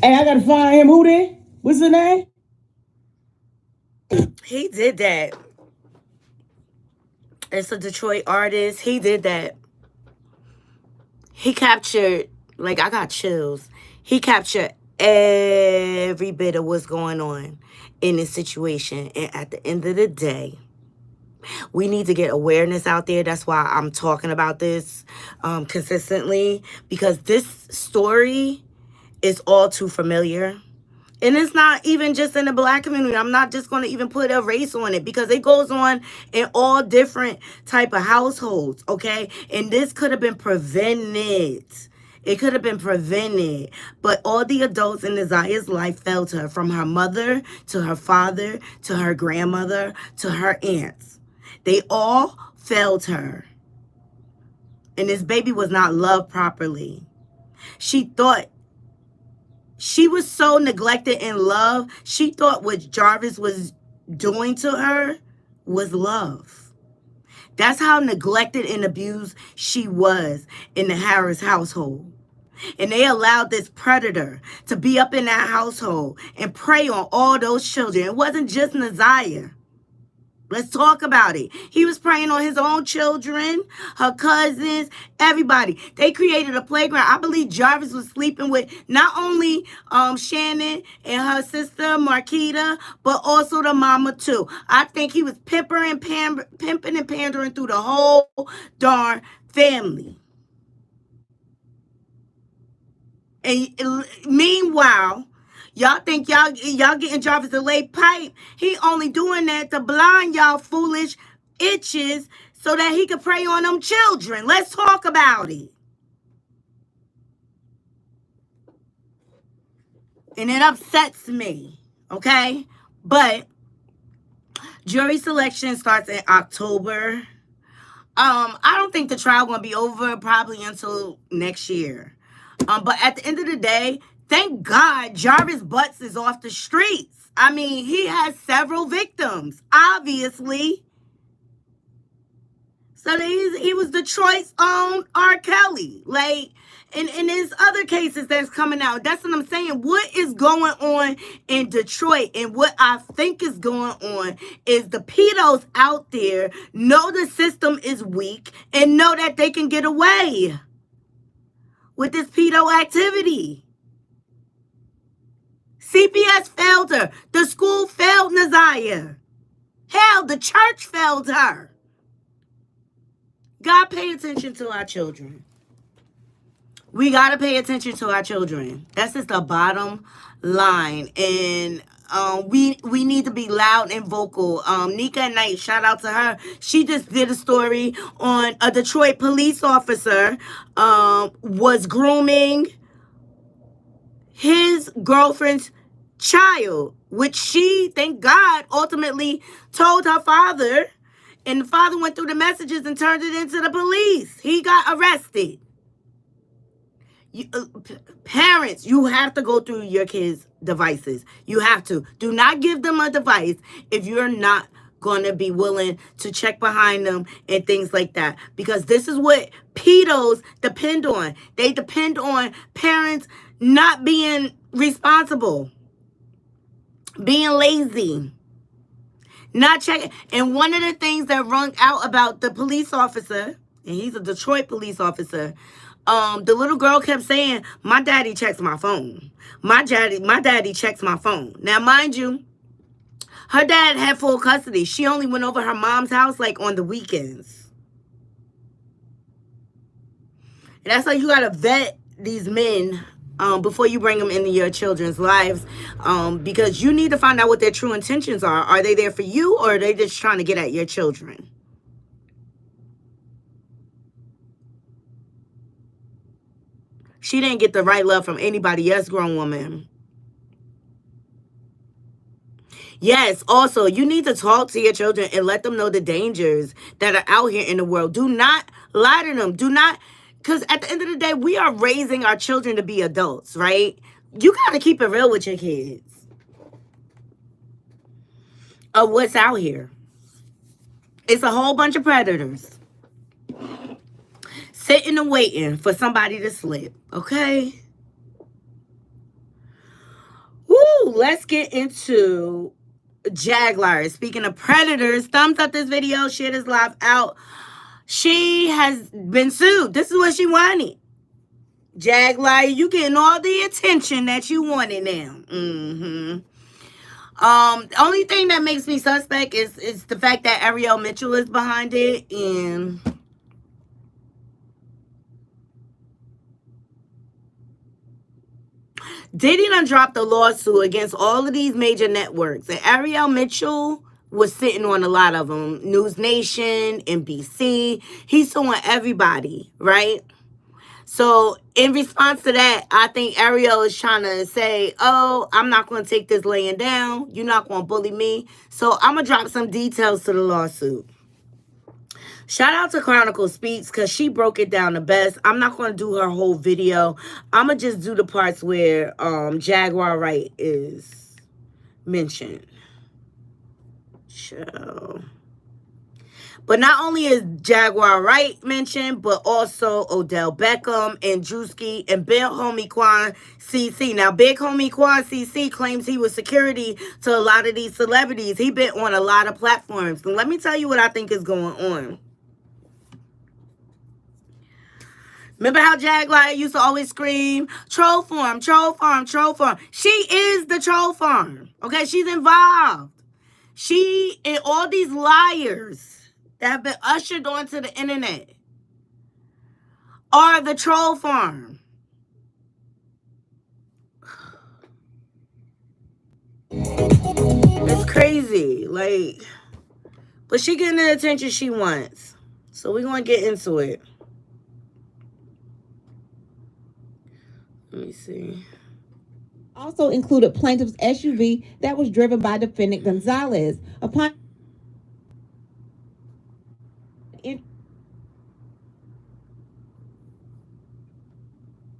Hey, I gotta find him. Who then? What's his name? He did that. It's a Detroit artist. He did that. He captured, like, I got chills. He captured every bit of what's going on in this situation. And at the end of the day, we need to get awareness out there. That's why I'm talking about this consistently, because this story is all too familiar. And it's not even just in the Black community. I'm not just going to even put a race on it, because it goes on in all different type of households, okay? And this could have been prevented. It could have been prevented. But all the adults in Naziah's life failed her, from her mother to her father to her grandmother to her aunts. They all failed her. And this baby was not loved properly. She thought, she was so neglected in love. She thought what Jarvis was doing to her was love. That's how neglected and abused she was in the Harris household. And they allowed this predator to be up in that household and prey on all those children. It wasn't just Naziah. Let's talk about it. He was preying on his own children, her cousins, everybody. They created a playground. I believe Jarvis was sleeping with not only Shannon and her sister, Marquita, but also the mama, too. I think he was pimping and pandering through the whole darn family. And meanwhile, y'all think y'all getting Jarvis to lay pipe. He only doing that to blind y'all foolish itches so that he could prey on them children. Let's talk about it. And it upsets me, okay? But jury selection starts in October. I don't think the trial gonna be over probably until next year. But at the end of the day, thank God Jarvis Butts is off the streets. I mean, he has several victims, obviously. So he was Detroit's own R. Kelly. Like, and there's other cases that's coming out. That's what I'm saying. What is going on in Detroit? And what I think is going on is the pedos out there know the system is weak and know that they can get away with this pedo activity. CPS failed her. The school failed Naziah. Hell, the church failed her. God, pay attention to our children. We got to pay attention to our children. That's just the bottom line. And we need to be loud and vocal. Nika at Night, shout out to her. She just did a story on a Detroit police officer was grooming his girlfriend's child, which she, thank God, ultimately told her father. And the father went through the messages and turned it into the police. He got arrested. Parents, you have to go through your kids' devices. You have to. Do not give them a device if you're not going to be willing to check behind them and things like that. Because this is what pedos depend on. They depend on parents not being responsible, being lazy, not checking. And one of the things that rung out about the police officer, and he's a Detroit police officer, the little girl kept saying, my daddy checks my phone. My daddy checks my phone. Now, mind you, her dad had full custody. She only went over her mom's house like on the weekends. And that's how you got to vet these men before you bring them into your children's lives, because you need to find out what their true intentions are. Are they there for you, or are they just trying to get at your children? She didn't get the right love from anybody else, grown woman. Yes, also, you need to talk to your children and let them know the dangers that are out here in the world. Do not lie to them. Do not, because at the end of the day, we are raising our children to be adults, right? You got to keep it real with your kids of what's out here. It's a whole bunch of predators sitting and waiting for somebody to slip, okay? let's get into Jaguar. Speaking of predators, thumbs up this video, share this live out. She has been sued. This is what she wanted. Jaguar, you getting all the attention that you wanted now. The only thing that makes me suspect is the fact that Ariel Mitchell is behind it, and Diddy done dropped a lawsuit against all of these major networks, and Ariel Mitchell was sitting on a lot of them. News Nation, NBC. He's suing everybody, right? So in response to that, I think Ariel is trying to say, oh, I'm not going to take this laying down. You're not going to bully me. So I'm going to drop some details to the lawsuit. Shout out to Chronicle Speaks because she broke it down the best. I'm not going to do her whole video. I'm going to just do the parts where Jaguar Wright is mentioned. So, but not only is Jaguar Wright mentioned, but also Odell Beckham and Drewski and Big Homie Quan CC. Now, Big Homie Quan CC claims he was security to a lot of these celebrities. He been on a lot of platforms. And let me tell you what I think is going on. Remember how Jaguar used to always scream, troll farm, troll farm, troll farm. She is the troll farm. Okay, she's involved. She and all these liars that have been ushered onto the internet are the troll farm. It's crazy. Like, but she getting the attention she wants. So we're going to get into it. Let me see. Also included plaintiff's SUV that was driven by defendant Gonzalez. Upon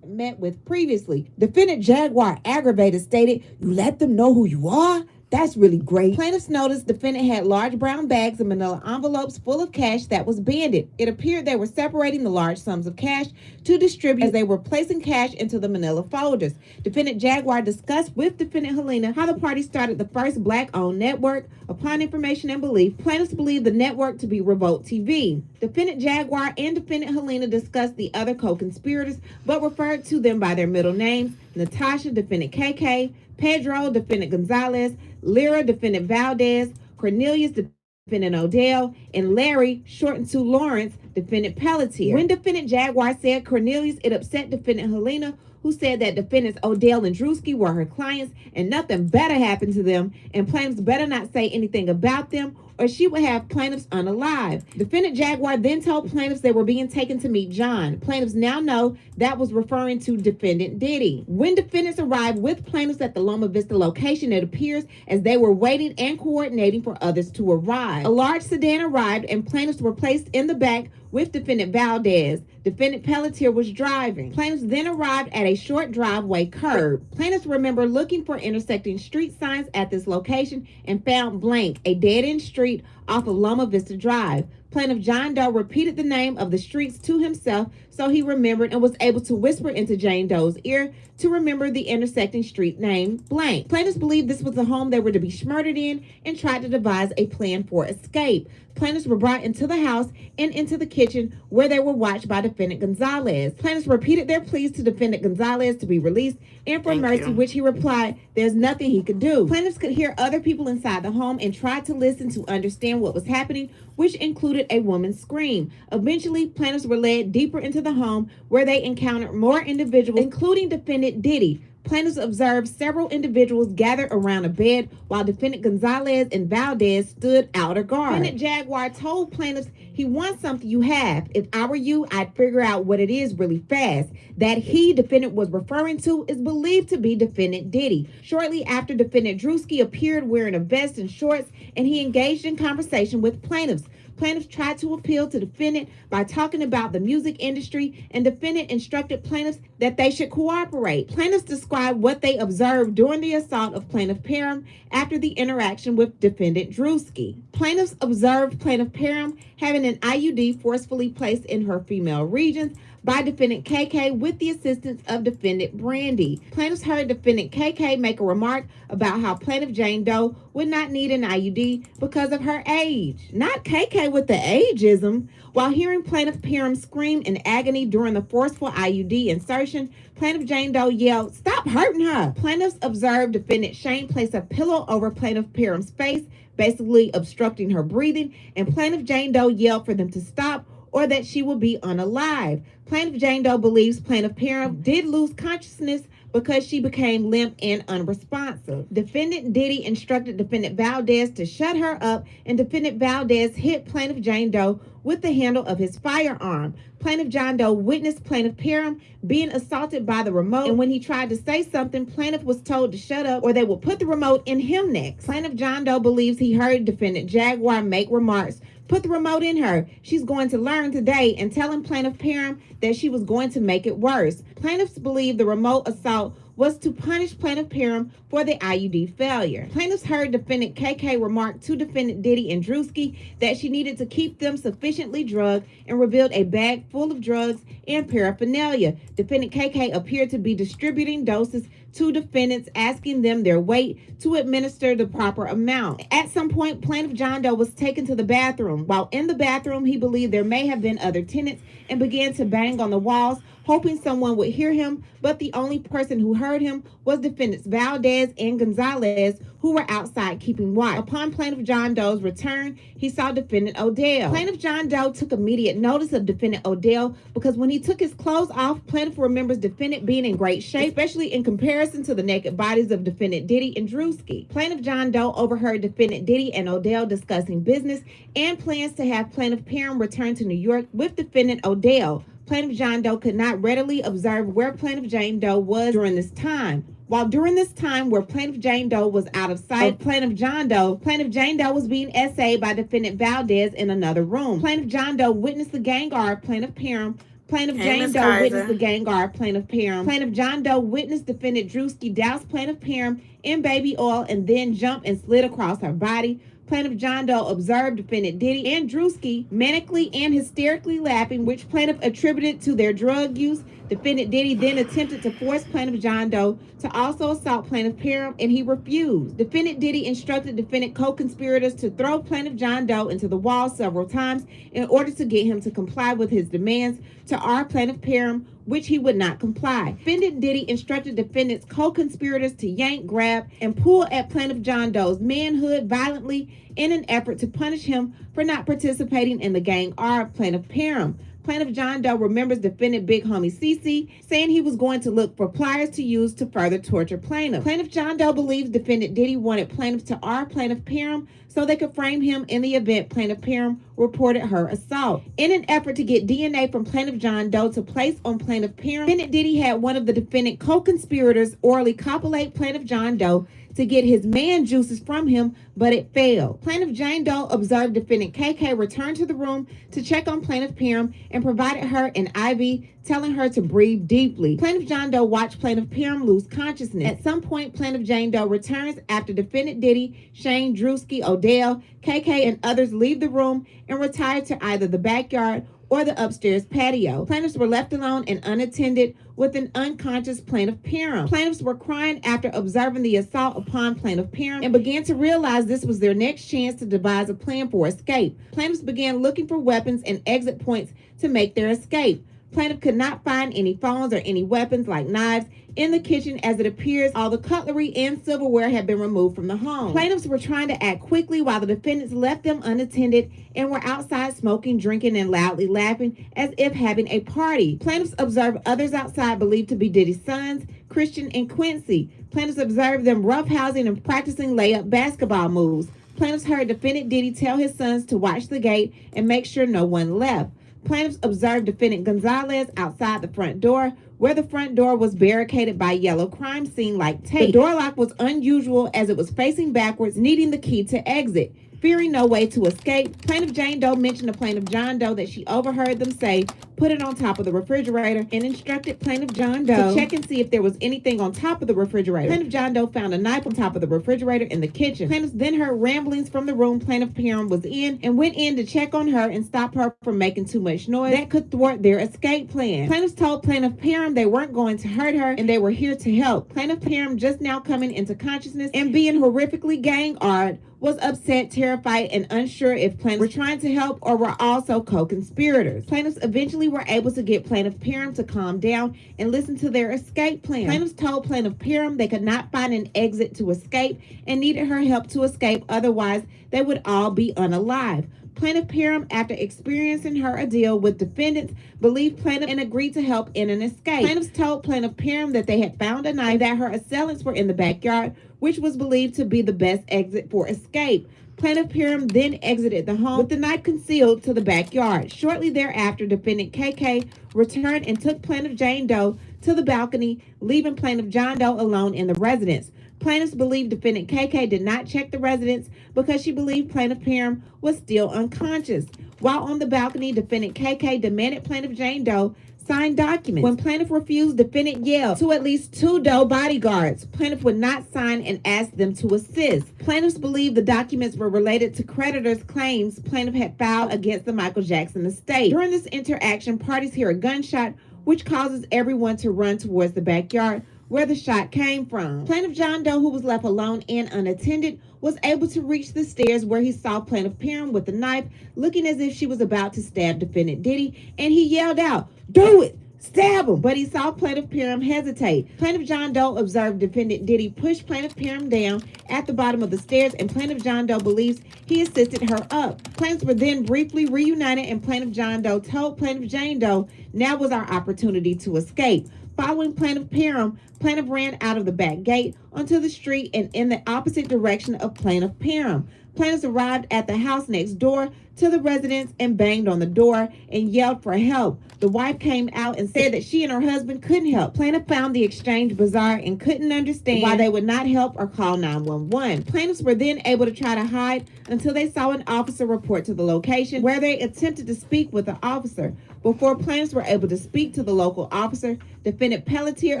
met with previously, defendant Jaguar aggravated stated, "You let them know who you are? That's really great." Plaintiffs noticed defendant had large brown bags and manila envelopes full of cash that was banded. It appeared they were separating the large sums of cash to distribute as they were placing cash into the manila folders. Defendant Jaguar discussed with defendant Helena how the party started the first black-owned network. Upon information and belief, plaintiffs believe the network to be Revolt TV. Defendant Jaguar and defendant Helena discussed the other co-conspirators, but referred to them by their middle names: Natasha, defendant KK, Pedro, defendant Gonzalez, Lyra, defendant Valdez, Cornelius, defendant Odell, and Larry, shortened to Lawrence, defendant Pelletier. When defendant Jaguar said Cornelius, it upset defendant Helena, who said that defendants Odell and Drewski were her clients and nothing better happened to them, and plaintiffs better not say anything about them or she would have plaintiffs unalive. Defendant Jaguar then told plaintiffs they were being taken to meet John. Plaintiffs now know that was referring to defendant Diddy. When defendants arrived with plaintiffs at the Loma Vista location, it appears as they were waiting and coordinating for others to arrive. A large sedan arrived and plaintiffs were placed in the back with defendant Valdez. Defendant Pelletier was driving. Plaintiffs then arrived at a short driveway curb. Plaintiffs remember looking for intersecting street signs at this location and found blank, a dead-end street off of Loma Vista Drive. Plaintiff John Doe repeated the name of the streets to himself so he remembered and was able to whisper into Jane Doe's ear to remember the intersecting street name blank. Plaintiffs believed this was the home they were to be murdered in and tried to devise a plan for escape. Plaintiffs were brought into the house and into the kitchen where they were watched by defendant Gonzalez. Plaintiffs repeated their pleas to defendant Gonzalez to be released and for mercy, which he replied there's nothing he could do. Plaintiffs could hear other people inside the home and tried to listen to understand what was happening, which included a woman's scream. Eventually, plaintiffs were led deeper into the home where they encountered more individuals, including defendant Diddy. Plaintiffs observed several individuals gathered around a bed while defendant Gonzalez and Valdez stood outer guard. Defendant Jaguar told plaintiffs he wants something you have. If I were you, I'd figure out what it is really fast. That he, defendant, was referring to is believed to be defendant Diddy. Shortly after, defendant Drewski appeared wearing a vest and shorts, and he engaged in conversation with plaintiffs. Plaintiffs tried to appeal to defendant by talking about the music industry, and defendant instructed plaintiffs that they should cooperate. Plaintiffs described what they observed during the assault of plaintiff Parham after the interaction with defendant Drewski. Plaintiffs observed plaintiff Parham having an IUD forcefully placed in her female regions by defendant KK with the assistance of defendant Brandy. Plaintiffs heard defendant KK make a remark about how plaintiff Jane Doe would not need an IUD because of her age. Not KK with the ageism. While hearing plaintiff Parham scream in agony during the forceful IUD insertion, plaintiff Jane Doe yelled, "Stop hurting her!" Plaintiffs observed defendant Shane place a pillow over plaintiff Parham's face, basically obstructing her breathing, and plaintiff Jane Doe yelled for them to stop or that she will be unalive. Plaintiff Jane Doe believes plaintiff Parham did lose consciousness because she became limp and unresponsive. Defendant Diddy instructed defendant Valdez to shut her up, and defendant Valdez hit plaintiff Jane Doe with the handle of his firearm. Plaintiff John Doe witnessed plaintiff Parham being assaulted by the remote, and when he tried to say something, plaintiff was told to shut up or they will put the remote in him next. Plaintiff John Doe believes he heard defendant Jaguar make remarks, "Put the remote in her. She's going to learn today," and telling plaintiff Parham that she was going to make it worse. Plaintiffs believe the remote assault was to punish plaintiff Parham for the IUD failure. Plaintiffs heard defendant KK remark to defendant Diddy and Drewski that she needed to keep them sufficiently drugged and revealed a bag full of drugs and paraphernalia. Defendant KK appeared to be distributing doses to defendants, asking them their weight to administer the proper amount. At some point, plaintiff John Doe was taken to the bathroom. While in the bathroom, he believed there may have been other tenants and began to bang on the walls, hoping someone would hear him, but the only person who heard him was defendants Valdez and Gonzalez, who were outside keeping watch. Upon plaintiff John Doe's return, he saw defendant Odell. Plaintiff John Doe took immediate notice of defendant Odell because when he took his clothes off, plaintiff remembers defendant being in great shape, especially in comparison to the naked bodies of defendant Diddy and Drewski. Plaintiff John Doe overheard defendant Diddy and Odell discussing business and plans to have plaintiff Parham return to New York with defendant Odell. Plaintiff John Doe could not readily observe where plaintiff Jane Doe was during this time. While during this time where plaintiff Jane Doe was out of sight of plaintiff John Doe, plaintiff Jane Doe was being essayed by defendant Valdez in another room. Plaintiff John Doe witnessed the gang guard plaintiff Parham. Plaintiff Jane Doe witnessed the gang guard plaintiff Parham. Plaintiff John Doe witnessed defendant Drewski douse plaintiff Parham in baby oil and then jump and slid across her body. Plaintiff John Doe observed defendant Diddy and Drewski manically and hysterically laughing, which plaintiff attributed to their drug use. Defendant Diddy then attempted to force plaintiff John Doe to also assault plaintiff Parham, and he refused. Defendant Diddy instructed defendant co-conspirators to throw plaintiff John Doe into the wall several times in order to get him to comply with his demands to our plaintiff Parham, which he would not comply. Defendant Diddy instructed defendants co-conspirators to yank, grab, and pull at plaintiff John Doe's manhood violently in an effort to punish him for not participating in the gang R of plaintiff Parham. Plaintiff John Doe remembers defendant Big Homie CC saying he was going to look for pliers to use to further torture plaintiff. Plaintiff John Doe believes defendant Diddy wanted plaintiff to R plaintiff Parham so they could frame him in the event plaintiff Parham reported her assault. In an effort to get DNA from plaintiff John Doe to place on plaintiff Parham, defendant Diddy had one of the defendant co-conspirators orally copulate plaintiff John Doe to get his man juices from him, but it failed. Plaintiff Jane Doe observed defendant KK return to the room to check on plaintiff Parham and provided her an IV, telling her to breathe deeply. Plaintiff John Doe watched plaintiff Parham lose consciousness. At some point, plaintiff Jane Doe returns after defendant Diddy, Shane, Drewski, Odell, KK, and others leave the room and retire to either the backyard or the upstairs patio. Plaintiffs were left alone and unattended with an unconscious plaintiff Parham. Plaintiffs were crying after observing the assault upon plaintiff Parham and began to realize this was their next chance to devise a plan for escape. Plaintiffs began looking for weapons and exit points to make their escape. Plaintiff could not find any phones or any weapons like knives in the kitchen, as it appears all the cutlery and silverware had been removed from the home. Plaintiffs were trying to act quickly while the defendants left them unattended and were outside smoking, drinking, and loudly laughing as if having a party. Plaintiffs observed others outside believed to be Diddy's sons, Chrisean and Quincy. Plaintiffs observed them roughhousing and practicing layup basketball moves. Plaintiffs heard defendant Diddy tell his sons to watch the gate and make sure no one left. Plaintiffs observed defendant Gonzalez outside the front door, where the front door was barricaded by yellow crime scene like tape. The door lock was unusual as it was facing backwards, needing the key to exit. Fearing no way to escape, plaintiff Jane Doe mentioned to plaintiff John Doe that she overheard them say, "Put it on top of the refrigerator," and instructed plaintiff John Doe to check and see if there was anything on top of the refrigerator. Plaintiff John Doe found a knife on top of the refrigerator in the kitchen. Plaintiffs then heard ramblings from the room plaintiff Perham was in and went in to check on her and stop her from making too much noise that could thwart their escape plan. Plaintiffs told plaintiff Perham they weren't going to hurt her and they were here to help. Plaintiff Perham, just now coming into consciousness and being horrifically gang-ard, was upset, terrified, and unsure if plaintiffs were trying to help or were also co-conspirators. Plaintiffs eventually were able to get plaintiff Perham to calm down and listen to their escape plan. Plaintiffs told plaintiff Perham they could not find an exit to escape and needed her help to escape, otherwise they would all be unalive. Plaintiff Perham, after experiencing her ordeal with defendants, believed plaintiff and agreed to help in an escape. Plaintiffs told plaintiff Perham that they had found a knife, that her assailants were in the backyard, which was believed to be the best exit for escape. Plaintiff Perham then exited the home with the knife concealed to the backyard. Shortly thereafter, defendant KK returned and took plaintiff Jane Doe to the balcony, leaving plaintiff John Doe alone in the residence. Plaintiffs believe defendant KK did not check the residence because she believed plaintiff Perham was still unconscious. While on the balcony, defendant KK demanded plaintiff Jane Doe sign documents. When plaintiff refused, defendant yelled to at least 2 Doe bodyguards. Plaintiff would not sign and asked them to assist. Plaintiffs believe the documents were related to creditors' claims plaintiff had filed against the Michael Jackson estate. During this interaction, parties hear a gunshot, which causes everyone to run towards the backyard where the shot came from. Plaintiff John Doe, who was left alone and unattended, was able to reach the stairs where he saw plaintiff Perham with the knife, looking as if she was about to stab defendant Diddy, and he yelled out, "Do it! Stab him!" But he saw plaintiff Perham hesitate. Plaintiff John Doe observed defendant Diddy push plaintiff Perham down at the bottom of the stairs, and plaintiff John Doe believes he assisted her up. Plaintiffs were then briefly reunited, and plaintiff John Doe told plaintiff Jane Doe, "Now was our opportunity to escape." Following plaintiff Perham, plaintiff ran out of the back gate onto the street and in the opposite direction of plaintiff Perham. Plaintiffs arrived at the house next door to the residence and banged on the door and yelled for help. The wife came out and said that she and her husband couldn't help. Plaintiff found the exchange bizarre and couldn't understand why they would not help or call 911. Plaintiffs were then able to try to hide until they saw an officer report to the location, where they attempted to speak with the officer. Before plaintiffs were able to speak to the local officer, defendant Pelletier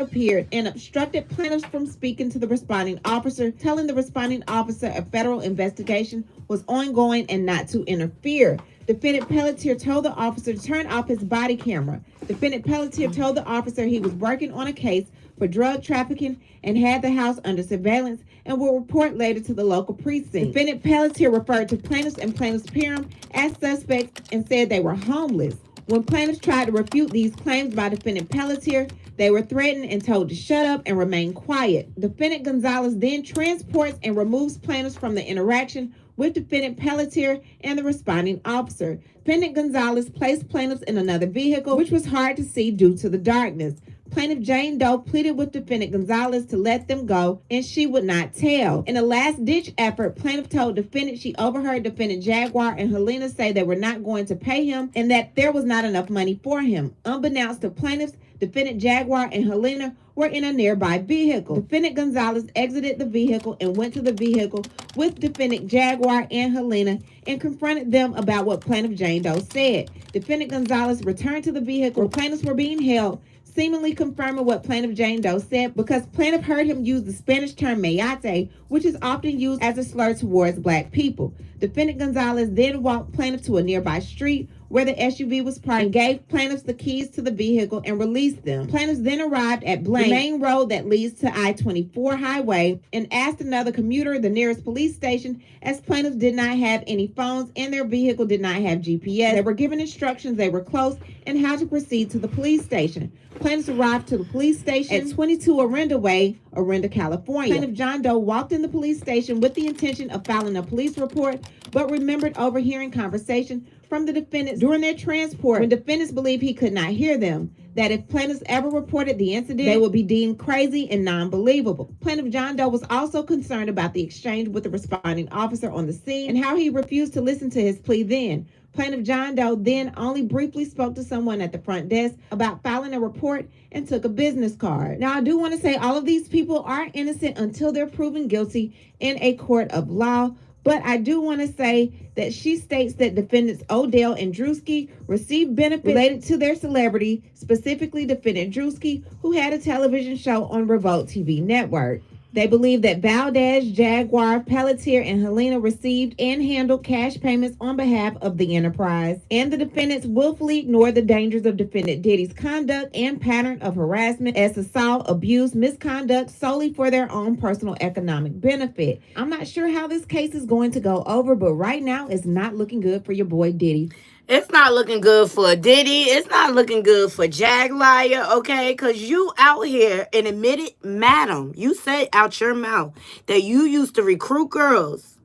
appeared and obstructed plaintiffs from speaking to the responding officer, telling the responding officer a federal investigation was ongoing and not to interfere. Defendant Pelletier told the officer to turn off his body camera. Defendant Pelletier told the officer he was working on a case for drug trafficking and had the house under surveillance and will report later to the local precinct. Defendant Pelletier referred to plaintiffs and plaintiff's Perham as suspects and said they were homeless. When plaintiffs tried to refute these claims by defendant Pelletier, they were threatened and told to shut up and remain quiet. Defendant Gonzalez then transports and removes plaintiffs from the interaction with defendant Pelletier and the responding officer. Defendant Gonzalez placed plaintiffs in another vehicle, which was hard to see due to the darkness. Plaintiff Jane Doe pleaded with defendant Gonzalez to let them go, and she would not tell. In a last-ditch effort, plaintiff told defendant she overheard defendant Jaguar and Helena say they were not going to pay him and that there was not enough money for him. Unbeknownst to plaintiffs, defendant Jaguar and Helena were in a nearby vehicle. Defendant Gonzalez exited the vehicle and went to the vehicle with defendant Jaguar and Helena and confronted them about what plaintiff Jane Doe said. Defendant Gonzalez returned to the vehicle where plaintiffs were being held, seemingly confirming what plaintiff Jane Doe said because plaintiff heard him use the Spanish term mayate, which is often used as a slur towards black people. Defendant Gonzalez then walked plaintiff to a nearby street where the SUV was parked and gave plaintiffs the keys to the vehicle and released them. Plaintiffs then arrived at Blank, the main road that leads to I-24 highway, and asked another commuter the nearest police station, as plaintiffs did not have any phones and their vehicle did not have GPS. They were given instructions, they were close, and how to proceed to the police station. Plaintiffs arrived to the police station at 22 Orinda Way, Orinda, California. Plaintiff John Doe walked in the police station with the intention of filing a police report, but remembered overhearing conversation from the defendants during their transport when defendants believed he could not hear them, that if plaintiffs ever reported the incident, they would be deemed crazy and non-believable. Plaintiff John Doe was also concerned about the exchange with the responding officer on the scene and how he refused to listen to his plea then. Plaintiff John Doe then only briefly spoke to someone at the front desk about filing a report and took a business card. Now, I do want to say all of these people are innocent until they're proven guilty in a court of law, But I do want to say that she states that defendants Odell and Drewski received benefits related to their celebrity, specifically defendant Drewski, who had a television show on Revolt TV network. They believe that Valdez, Jaguar, Pelletier, and Helena received and handled cash payments on behalf of the enterprise. And the defendants willfully ignored the dangers of defendant Diddy's conduct and pattern of harassment as assault, abuse, misconduct solely for their own personal economic benefit. I'm not sure how this case is going to go over, but right now it's not looking good for your boy Diddy. It's not looking good for Diddy. It's not looking good for Jaguar, okay? Because you out here and admitted, madam, you said out your mouth that you used to recruit girls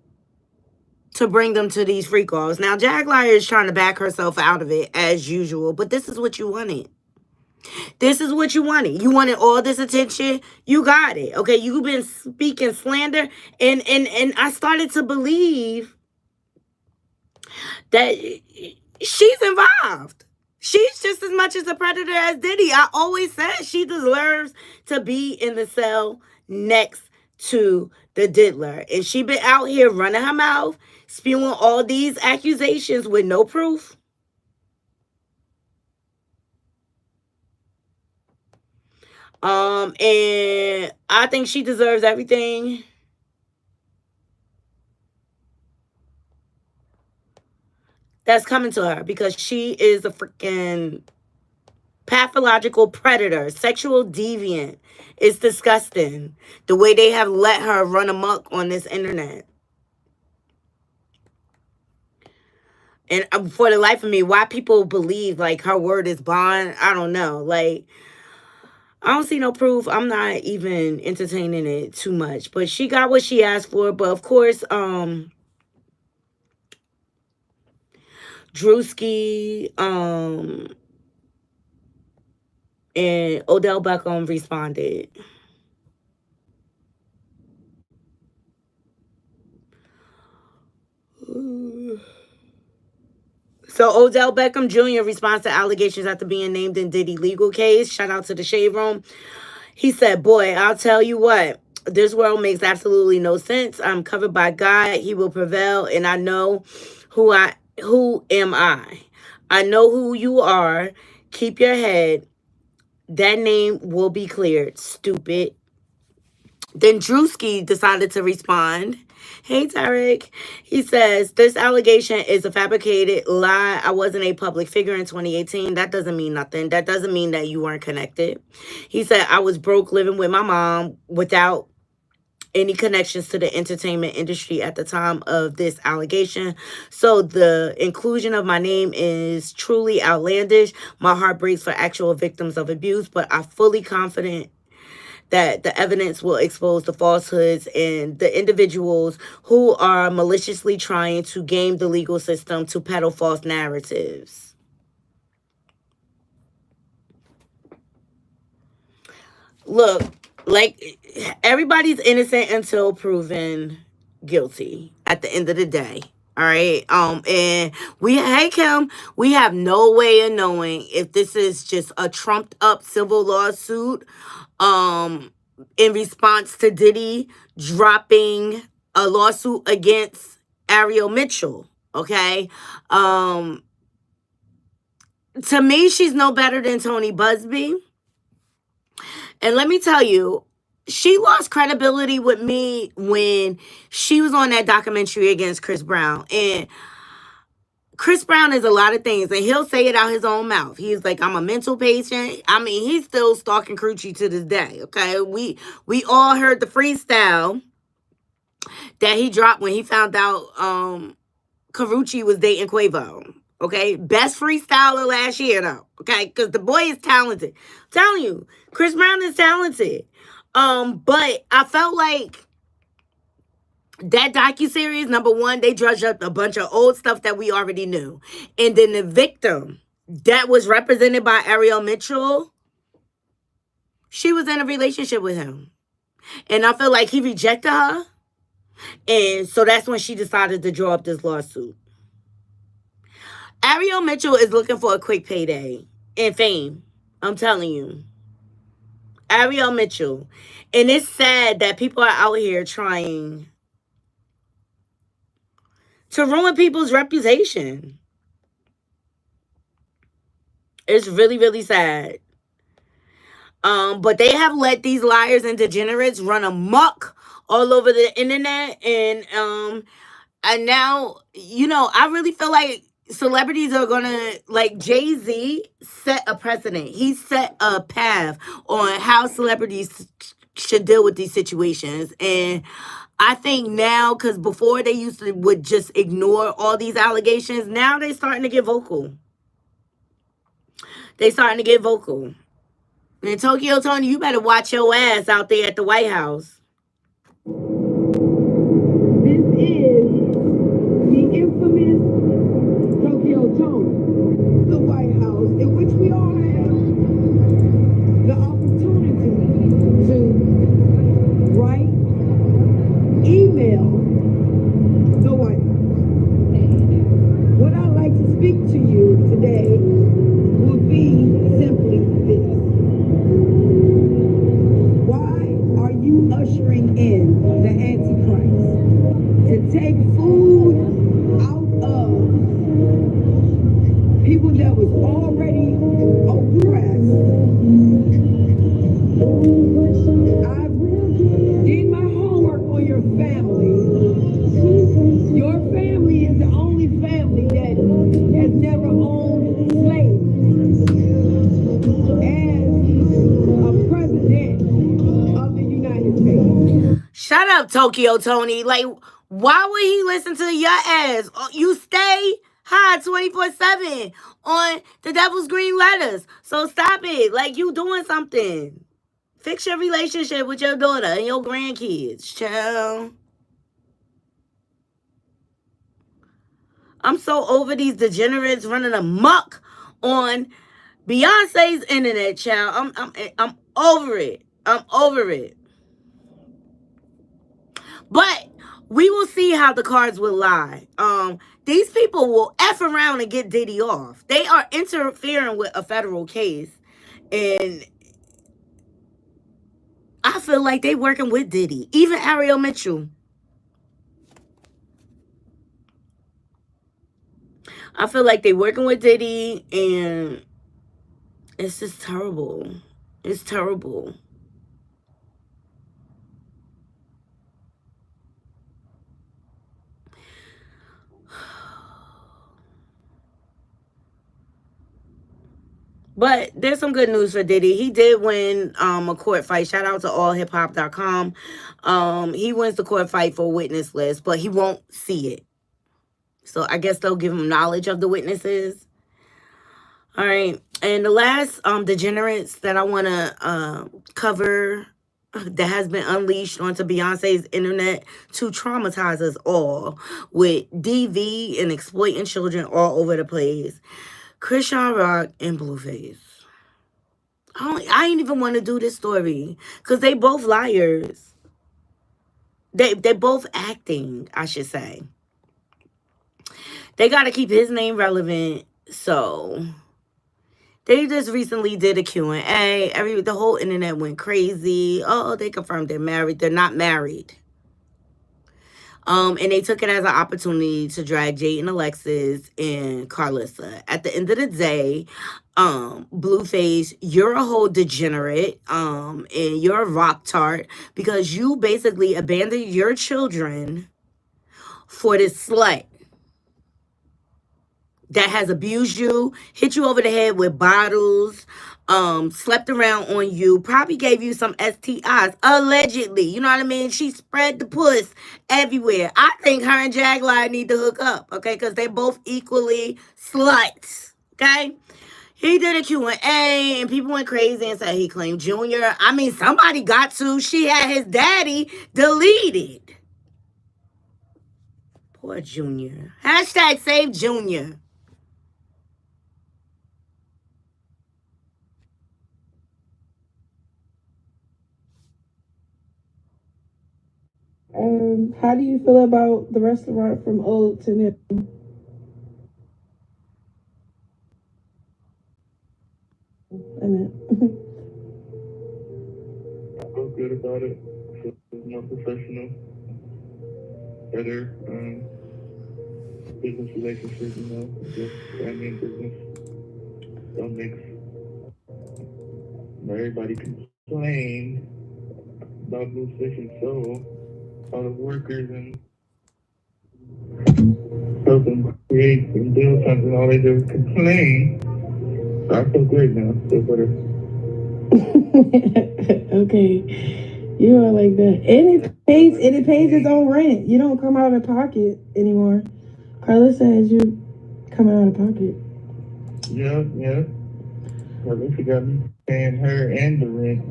to bring them to these free calls. Now, Jaguar is trying to back herself out of it as usual, but this is what you wanted. This is what you wanted. You wanted all this attention. You got it, okay? You've been speaking slander, and I started to believe that she's involved. She's just as much as a predator as Diddy. I always said she deserves to be in the cell next to the diddler. And she been out here running her mouth, spewing all these accusations with no proof. And I think she deserves everything that's coming to her, because she is a freaking pathological predator, sexual deviant. It's disgusting the way they have let her run amok on this internet. And for the life of me, why people believe like her word is bond, I don't know. Like, I don't see no proof. I'm not even entertaining it too much. But she got what she asked for. But of course, Drewski, and Odell Beckham responded. So Odell Beckham Jr. responds to allegations after being named in Diddy legal case. Shout out to the Shade Room. He said, boy, I'll tell you what. This world makes absolutely no sense. I'm covered by God. He will prevail. And I know who am I? I know who you are. Keep your head. That name will be cleared. Stupid. Then Drewski decided to respond. Hey, Tarek. He says, this allegation is a fabricated lie. I wasn't a public figure in 2018. That doesn't mean nothing. That doesn't mean that you weren't connected. He said, I was broke living with my mom without any connections to the entertainment industry at the time of this allegation. So the inclusion of my name is truly outlandish. My heart breaks for actual victims of abuse, but I'm fully confident that the evidence will expose the falsehoods and the individuals who are maliciously trying to game the legal system to peddle false narratives. Look, like, everybody's innocent until proven guilty at the end of the day. All right. And hey, Kim, we have no way of knowing if this is just a trumped up civil lawsuit in response to Diddy dropping a lawsuit against Ariel Mitchell. Okay. To me, she's no better than Tony Busby. And let me tell you, she lost credibility with me when she was on that documentary against Chris Brown. And Chris Brown is a lot of things, and he'll say it out his own mouth. He's like, I'm a mental patient. I mean, he's still stalking Crucci to this day, okay? We all heard the freestyle that he dropped when he found out Carucci was dating Quavo. Okay, best freestyler last year, though. Okay, because the boy is talented. I'm telling you, Chris Brown is talented. But I felt like that docuseries, number one, they drudged up a bunch of old stuff that we already knew. And then the victim that was represented by Ariel Mitchell, she was in a relationship with him. And I feel like he rejected her. And so that's when she decided to draw up this lawsuit. Ariel Mitchell is looking for a quick payday and fame. I'm telling you. Ariel Mitchell. And it's sad that people are out here trying to ruin people's reputation. It's really, really sad. But they have let these liars and degenerates run amok all over the internet, and now, I really feel like celebrities are gonna, like, Jay-Z set a precedent. He set a path on how celebrities should deal with these situations. And I think now, because before they would just ignore all these allegations, now they're starting to get vocal. And Tokyo Tony, you better watch your ass out there at the White House. This is the infamous Tokyo Tony, the White House, in which we all have the opportunity to write, email the White House. What I'd like to speak to you today would be simply this. Why are you ushering in the Antichrist to take food out of people that was already oppressed? I did my homework on your family. Your family is the only family that has never owned slaves. As a president of the United States. Shut up, Tokyo Tony. Like, why would he listen to your ass? You stay high 24/7 on the devil's green letters. So stop it. Like, you doing something. Fix your relationship with your daughter and your grandkids, child. I'm so over these degenerates running amok on Beyonce's internet, child. I'm over it. I'm over it. But we will see how the cards will lie. These people will F around and get Diddy off. They are interfering with a federal case. And I feel like they working with Diddy. Even Ariel Mitchell. I feel like they working with Diddy, and it's just terrible. It's terrible. But there's some good news for Diddy. He did win a court fight. Shout out to allhiphop.com. He wins the court fight for a witness list, but he won't see it. So I guess they'll give him knowledge of the witnesses. All right. And the last degenerates that I want to cover that has been unleashed onto Beyonce's internet to traumatize us all with DV and exploiting children all over the place. Chrisean Rock and Blueface. I ain't even want to do this story because they both liars. They both acting, I should say. They got to keep his name relevant. So they just recently did a Q&A. The whole internet went crazy. Oh, they confirmed they're married. They're not married. And they took it as an opportunity to drag Jade and Alexis and Carlissa. At the end of the day, Blueface, you're a whole degenerate, and you're a rock tart because you basically abandoned your children for this slut that has abused you, hit you over the head with bottles, slept around on you, probably gave you some STIs, allegedly. You know what I mean? She spread the puss everywhere. I think her and Jaguar need to hook up, okay? Because they're both equally sluts, okay? He did a Q&A, and people went crazy and said he claimed Junior. I mean, somebody got to. She had his daddy deleted. Poor Junior. Hashtag save Junior. How do you feel about the restaurant from Old to New? I feel good about it. I feel more professional, better. business relationship, you know, just family and business. Don't mix. Everybody complain about Blueface and Soul, all the workers and help them create and build something. All they do is complain. So I feel great now. I feel better. Okay, you are like that, and it pays its own rent. You don't come out of pocket anymore. Carla says you come out of pocket. Yeah. At least you got me paying her and the rent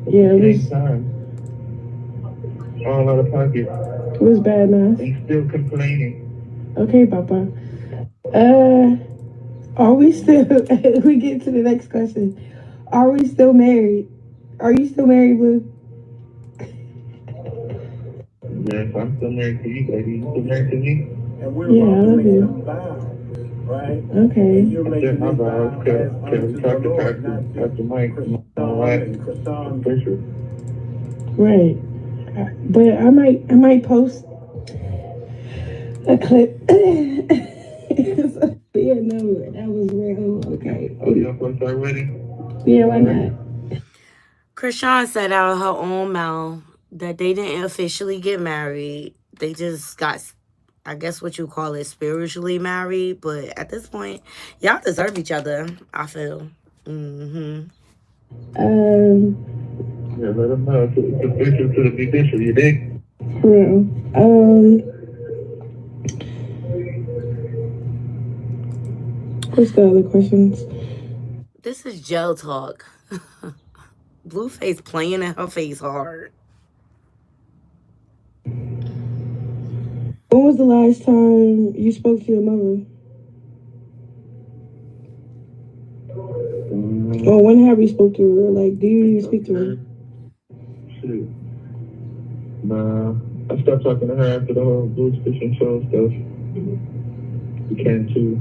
at the same time. All out of pocket. It was bad math. And still complaining. Okay, Papa. Are we still? We get to the next question. Are we still married? Are you still married, Blue? Yes, I'm still married to you, baby. You still married to me? And we're about to make some vows, right? Okay. And you're making my vows, because we talked about after Mike, Fisher. Right. But I might post a clip. Yeah, no, that was real. Okay. Oh, you want to start wedding? Yeah, why not? Chrisean said out of her own mouth that they didn't officially get married. They just got, I guess what you call it, spiritually married. But at this point, y'all deserve each other, I feel. Yeah, let them know. It's official to the judicial, you dig? What's the other questions? This is jail talk. Blueface playing in her face hard. When was the last time you spoke to your mother? Or when have you spoke to her? Like, do you even speak to her? Shit. Nah, I stopped talking to her after the whole Blueface and Soul stuff. Became too,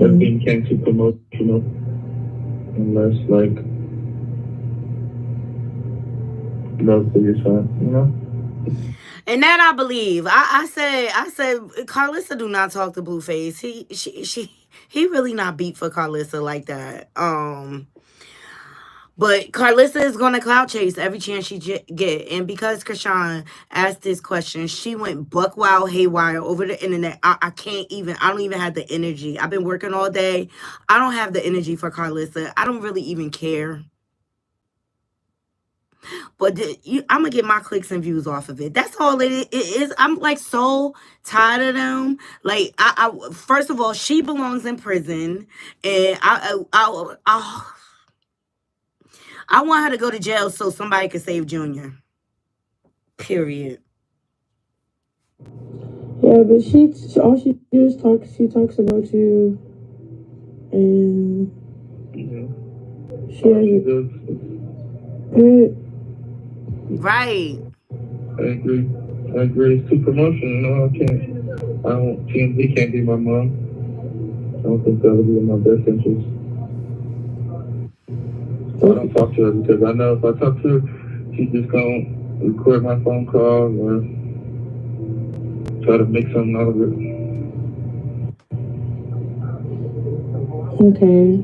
everything became too promotional. Unless, like, love for your son, you know? And that I believe. I said, Carlissa do not talk to Blueface. He really not beat for Carlissa like that. But Carlissa is gonna clout chase every chance she get, and because Chrisean asked this question, she went buck wild haywire over the internet. I don't even have the energy. I've been working all day. I don't have the energy for Carlissa. I don't really even care. But I'm gonna get my clicks and views off of it. That's all it is. I'm like so tired of them. Like I first of all, she belongs in prison, and I want her to go to jail so somebody can save Junior. Period. Yeah, but all she does talk. She talks about you, and she has good. Right. I agree. It's too promotional, you know. TMZ can't be my mom. I don't think that would be in my best interest. I don't talk to her because I know if I talk to her, she's just gonna record my phone call or try to make something out of it. Okay.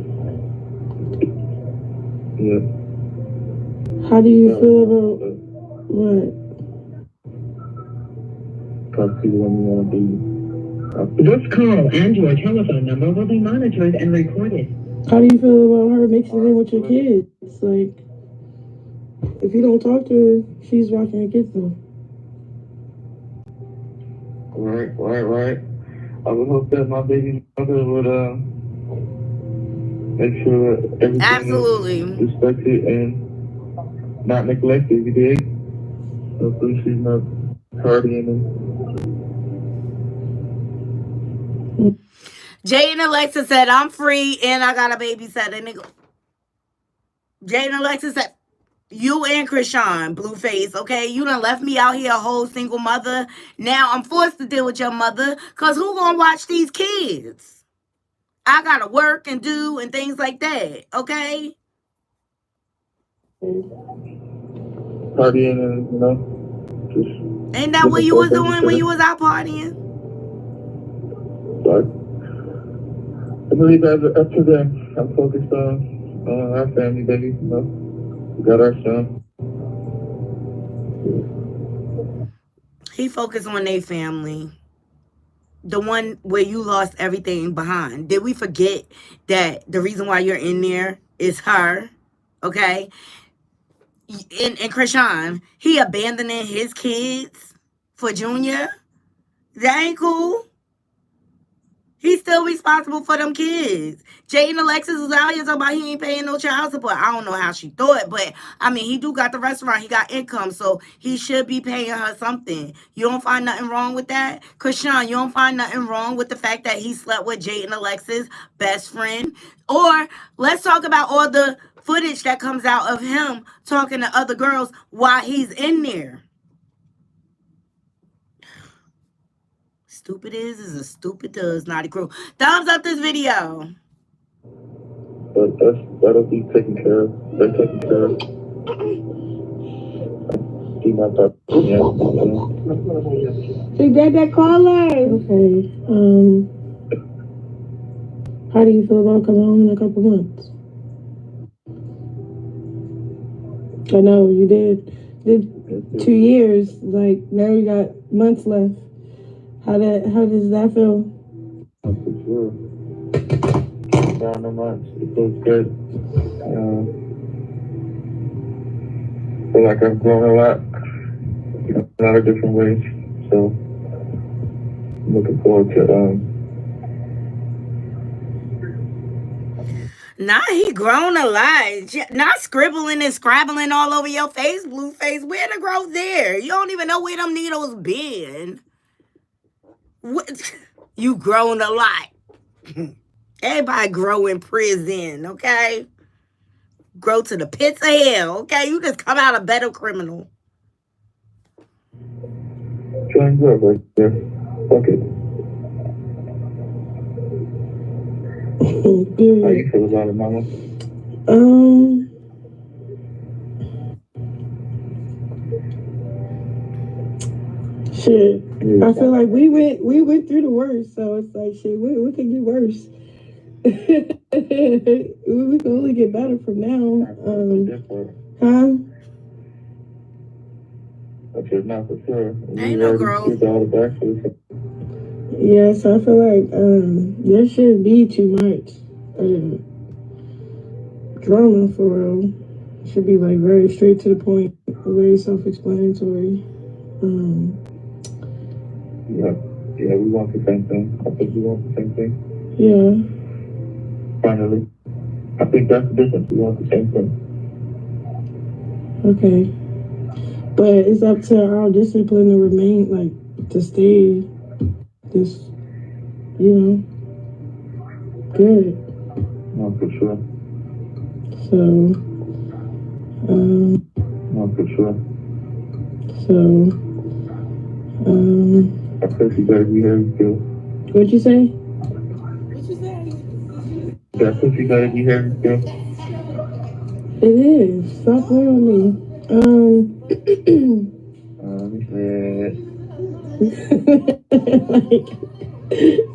Yeah. How do you feel about what? Talk to you when you want to be. This call and your telephone number will be monitored and recorded. How do you feel about her mixing in with your kids? Like, if you don't talk to her, she's watching your kids though. Right. I would hope that my baby mother would make sure that everything is respected and not neglected, you dig? Hopefully she's not partying and Jay and Alexa said, I'm free and I got a babysitter. Nigga. Jay and Alexa said, you and Chrisean, Blueface, okay? You done left me out here a whole single mother. Now I'm forced to deal with your mother because who gonna watch these kids? I gotta work and do and things like that, okay? Partying and, you know, just... Ain't that what you was doing when you was out partying? But I believe that's up to them. I'm focused on our family, baby. You know, we got our son. He focused on their family. The one where you lost everything behind. Did we forget that the reason why you're in there is her? Okay? And Chrisean, he abandoning his kids for Junior? That ain't cool. He's still responsible for them kids. Jay and Alexis was out here talking about he ain't paying no child support. I don't know how she thought, but I mean, he do got the restaurant. He got income, so he should be paying her something. You don't find nothing wrong with that? Chrisean, you don't find nothing wrong with the fact that he slept with Jay and Alexis' best friend? Or let's talk about all the footage that comes out of him talking to other girls while he's in there. Stupid is as stupid does, Knotty Crew. Thumbs up this video. But that'll be taken care of. They're taken care of. Do not talk. Yeah. Big Dad, that caller. Okay. How do you feel about coming home in a couple months? I know you did 2 years. Like now you got months left. How does that feel? For sure. Down the months. It feels good. I feel like I've grown a lot. In a lot of different ways. So I'm looking forward to Nah, he grown a lot. Not scribbling and scrabbling all over your face, Blueface. Where the growth there? You don't even know where them needles been. What? You grown a lot. Everybody grow in prison, okay? Grow to the pits of hell, okay? You just come out a better criminal. trying good right there. Fuck it. How you feel about it, mama? Shit. I feel like we went through the worst, so it's like shit. We could get worse. We can only get better from now. Huh? Okay, not for sure. Ain't no growth. Yeah, so I feel like there shouldn't be too much drama for real. It should be like very straight to the point, very self-explanatory. Yeah, we want the same thing. I think we want the same thing. Yeah. Finally. I think that's the difference. We want the same thing. Okay. But it's up to our discipline to remain, like, to stay this, good. No, for sure. So, No, for sure. I think you gotta be here too. What'd you say? That's what you gotta be here too. It is. Stop playing with me. Like,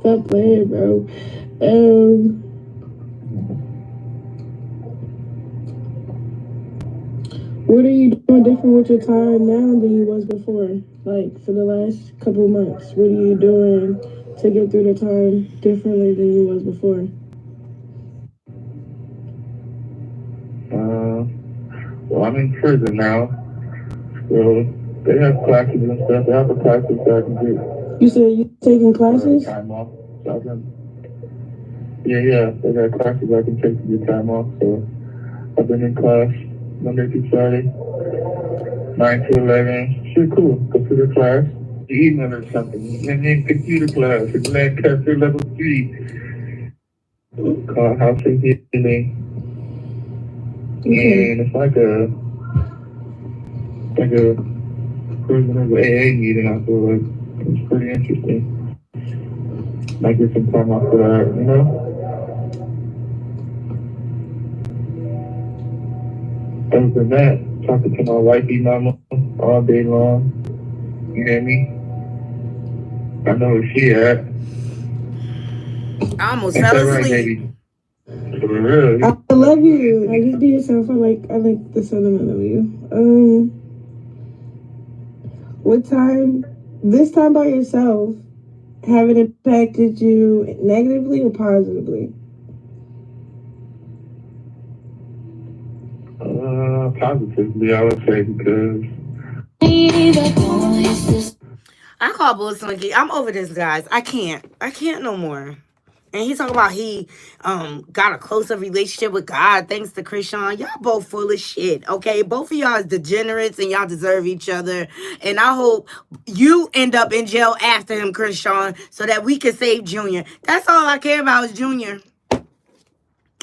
stop playing, bro. What are you doing different with your time now than you was before? Like, for the last couple months, what are you doing to get through the time differently than you was before? Well, I'm in prison now. So they have classes and stuff. They have a classes that I can do. You said you taking classes? Time off. So I can, yeah. They got classes I can take to get time off. So I've been in class Monday through Friday, 9 to 11. Shit, cool. Computer class. The evening or something. And then computer class. It's Lancaster level 3. Called House of Healing. Okay. And it's like a prisoner AA meeting. I feel like it's pretty interesting. Might get some time off for that, you know? Other than that, talking to my wifey mama all day long. You know what I mean? I know where she at. I almost fell asleep. I love you. I just be yourself. I like the sentiment of you. What time? This time by yourself, have it impacted you negatively or positively? Positively, I would say, because I call bullshit on Geek. I'm over this, guys. I can't no more. And he's talking about he got a closer relationship with God thanks to Chrisean. Y'all both full of shit, okay? Both of y'all is degenerates and y'all deserve each other. And I hope you end up in jail after him, Chrisean, so that we can save Junior. That's all I care about is Junior.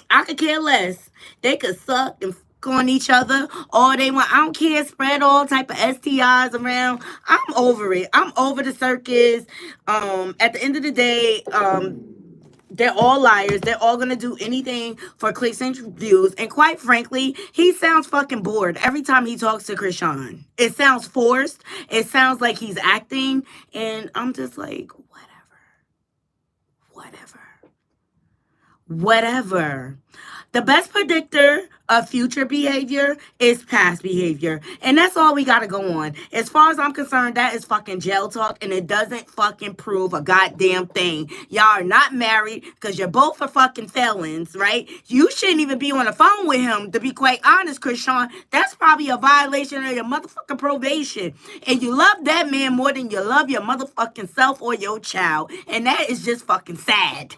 I could care less. They could suck and on each other all they want. I don't care. Spread all type of STIs around. I'm over it. I'm over the circus. At the end of the day, they're all liars. They're all going to do anything for clicks and views. And quite frankly, he sounds fucking bored every time he talks to Chrisean. It sounds forced. It sounds like he's acting. And I'm just like, whatever. The best predictor of future behavior is past behavior. And that's all we got to go on. As far as I'm concerned, that is fucking jail talk. And it doesn't fucking prove a goddamn thing. Y'all are not married because you're both are fucking felons, right? You shouldn't even be on the phone with him, to be quite honest, Chrisean. That's probably a violation of your motherfucking probation. And you love that man more than you love your motherfucking self or your child. And that is just fucking sad.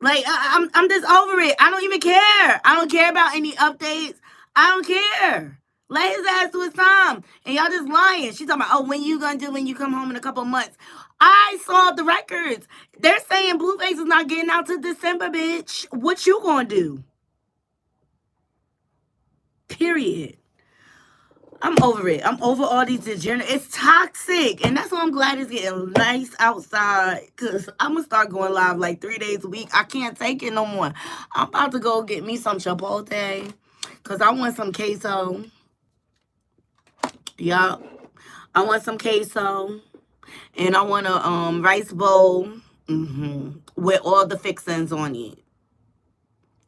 Like, I'm just over it. I don't even care. I don't care about any updates. I don't care. Let his ass do his time. And y'all just lying. She's talking about, oh, when you gonna do when you come home in a couple of months? I saw the records. They're saying Blueface is not getting out till December, bitch. What you gonna do? Period. I'm over it. I'm over all these degenerates. It's toxic. And that's why I'm glad it's getting nice outside. Because I'm going to start going live like 3 days a week. I can't take it no more. I'm about to go get me some Chipotle. Because I want some queso. Yup. I want some queso. And I want a rice bowl. With all the fixings on it.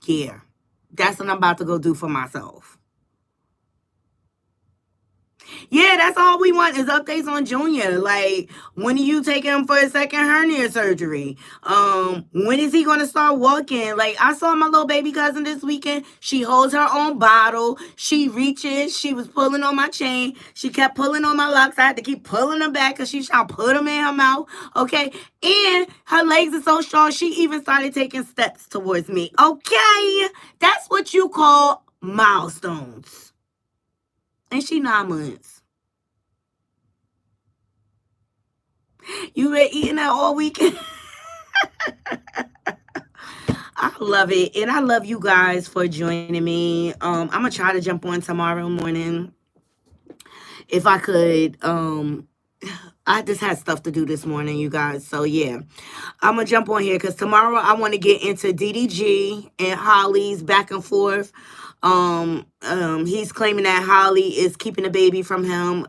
Yeah. That's what I'm about to go do for myself. Yeah, that's all we want is updates on Junior. Like, when are you taking him for a second hernia surgery? When is he going to start walking? Like, I saw my little baby cousin this weekend. She holds her own bottle. She reaches. She was pulling on my chain. She kept pulling on my locks. I had to keep pulling her back because she's trying to put them in her mouth. Okay? And her legs are so strong, she even started taking steps towards me. Okay? That's what you call milestones. And she 9 months. You been eating that all weekend? I love it. And I love you guys for joining me. I'm going to try to jump on tomorrow morning. If I could. I just had stuff to do this morning, you guys. So, yeah. I'm going to jump on here because tomorrow I want to get into DDG and Holly's back and forth. He's claiming that Holly is keeping the baby from him.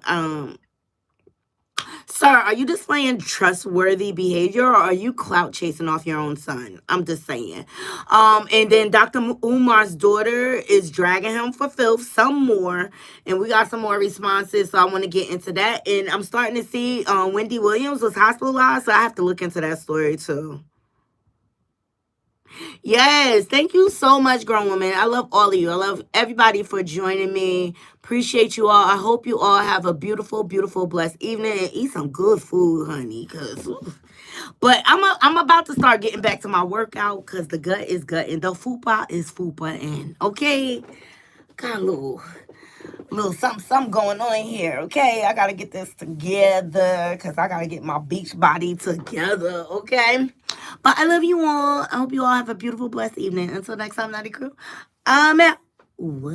Sir, are you displaying trustworthy behavior or are you clout chasing off your own son? I'm just saying. And then Dr. Umar's daughter is dragging him for filth some more. And we got some more responses, so I want to get into that. And I'm starting to see Wendy Williams was hospitalized, so I have to look into that story too. Yes, thank you so much, grown woman. I love all of you. I love everybody for joining me. Appreciate you all. I hope you all have a beautiful, beautiful, blessed evening and eat some good food, honey. But I'm about to start getting back to my workout because the gut is gutting. The fupa is fupa-ing. Okay, got a little something going on here. Okay, I gotta get this together because I gotta get my beach body together. Okay. But I love you all. I hope you all have a beautiful, blessed evening. Until next time, Knotty Crew, I'm out. What?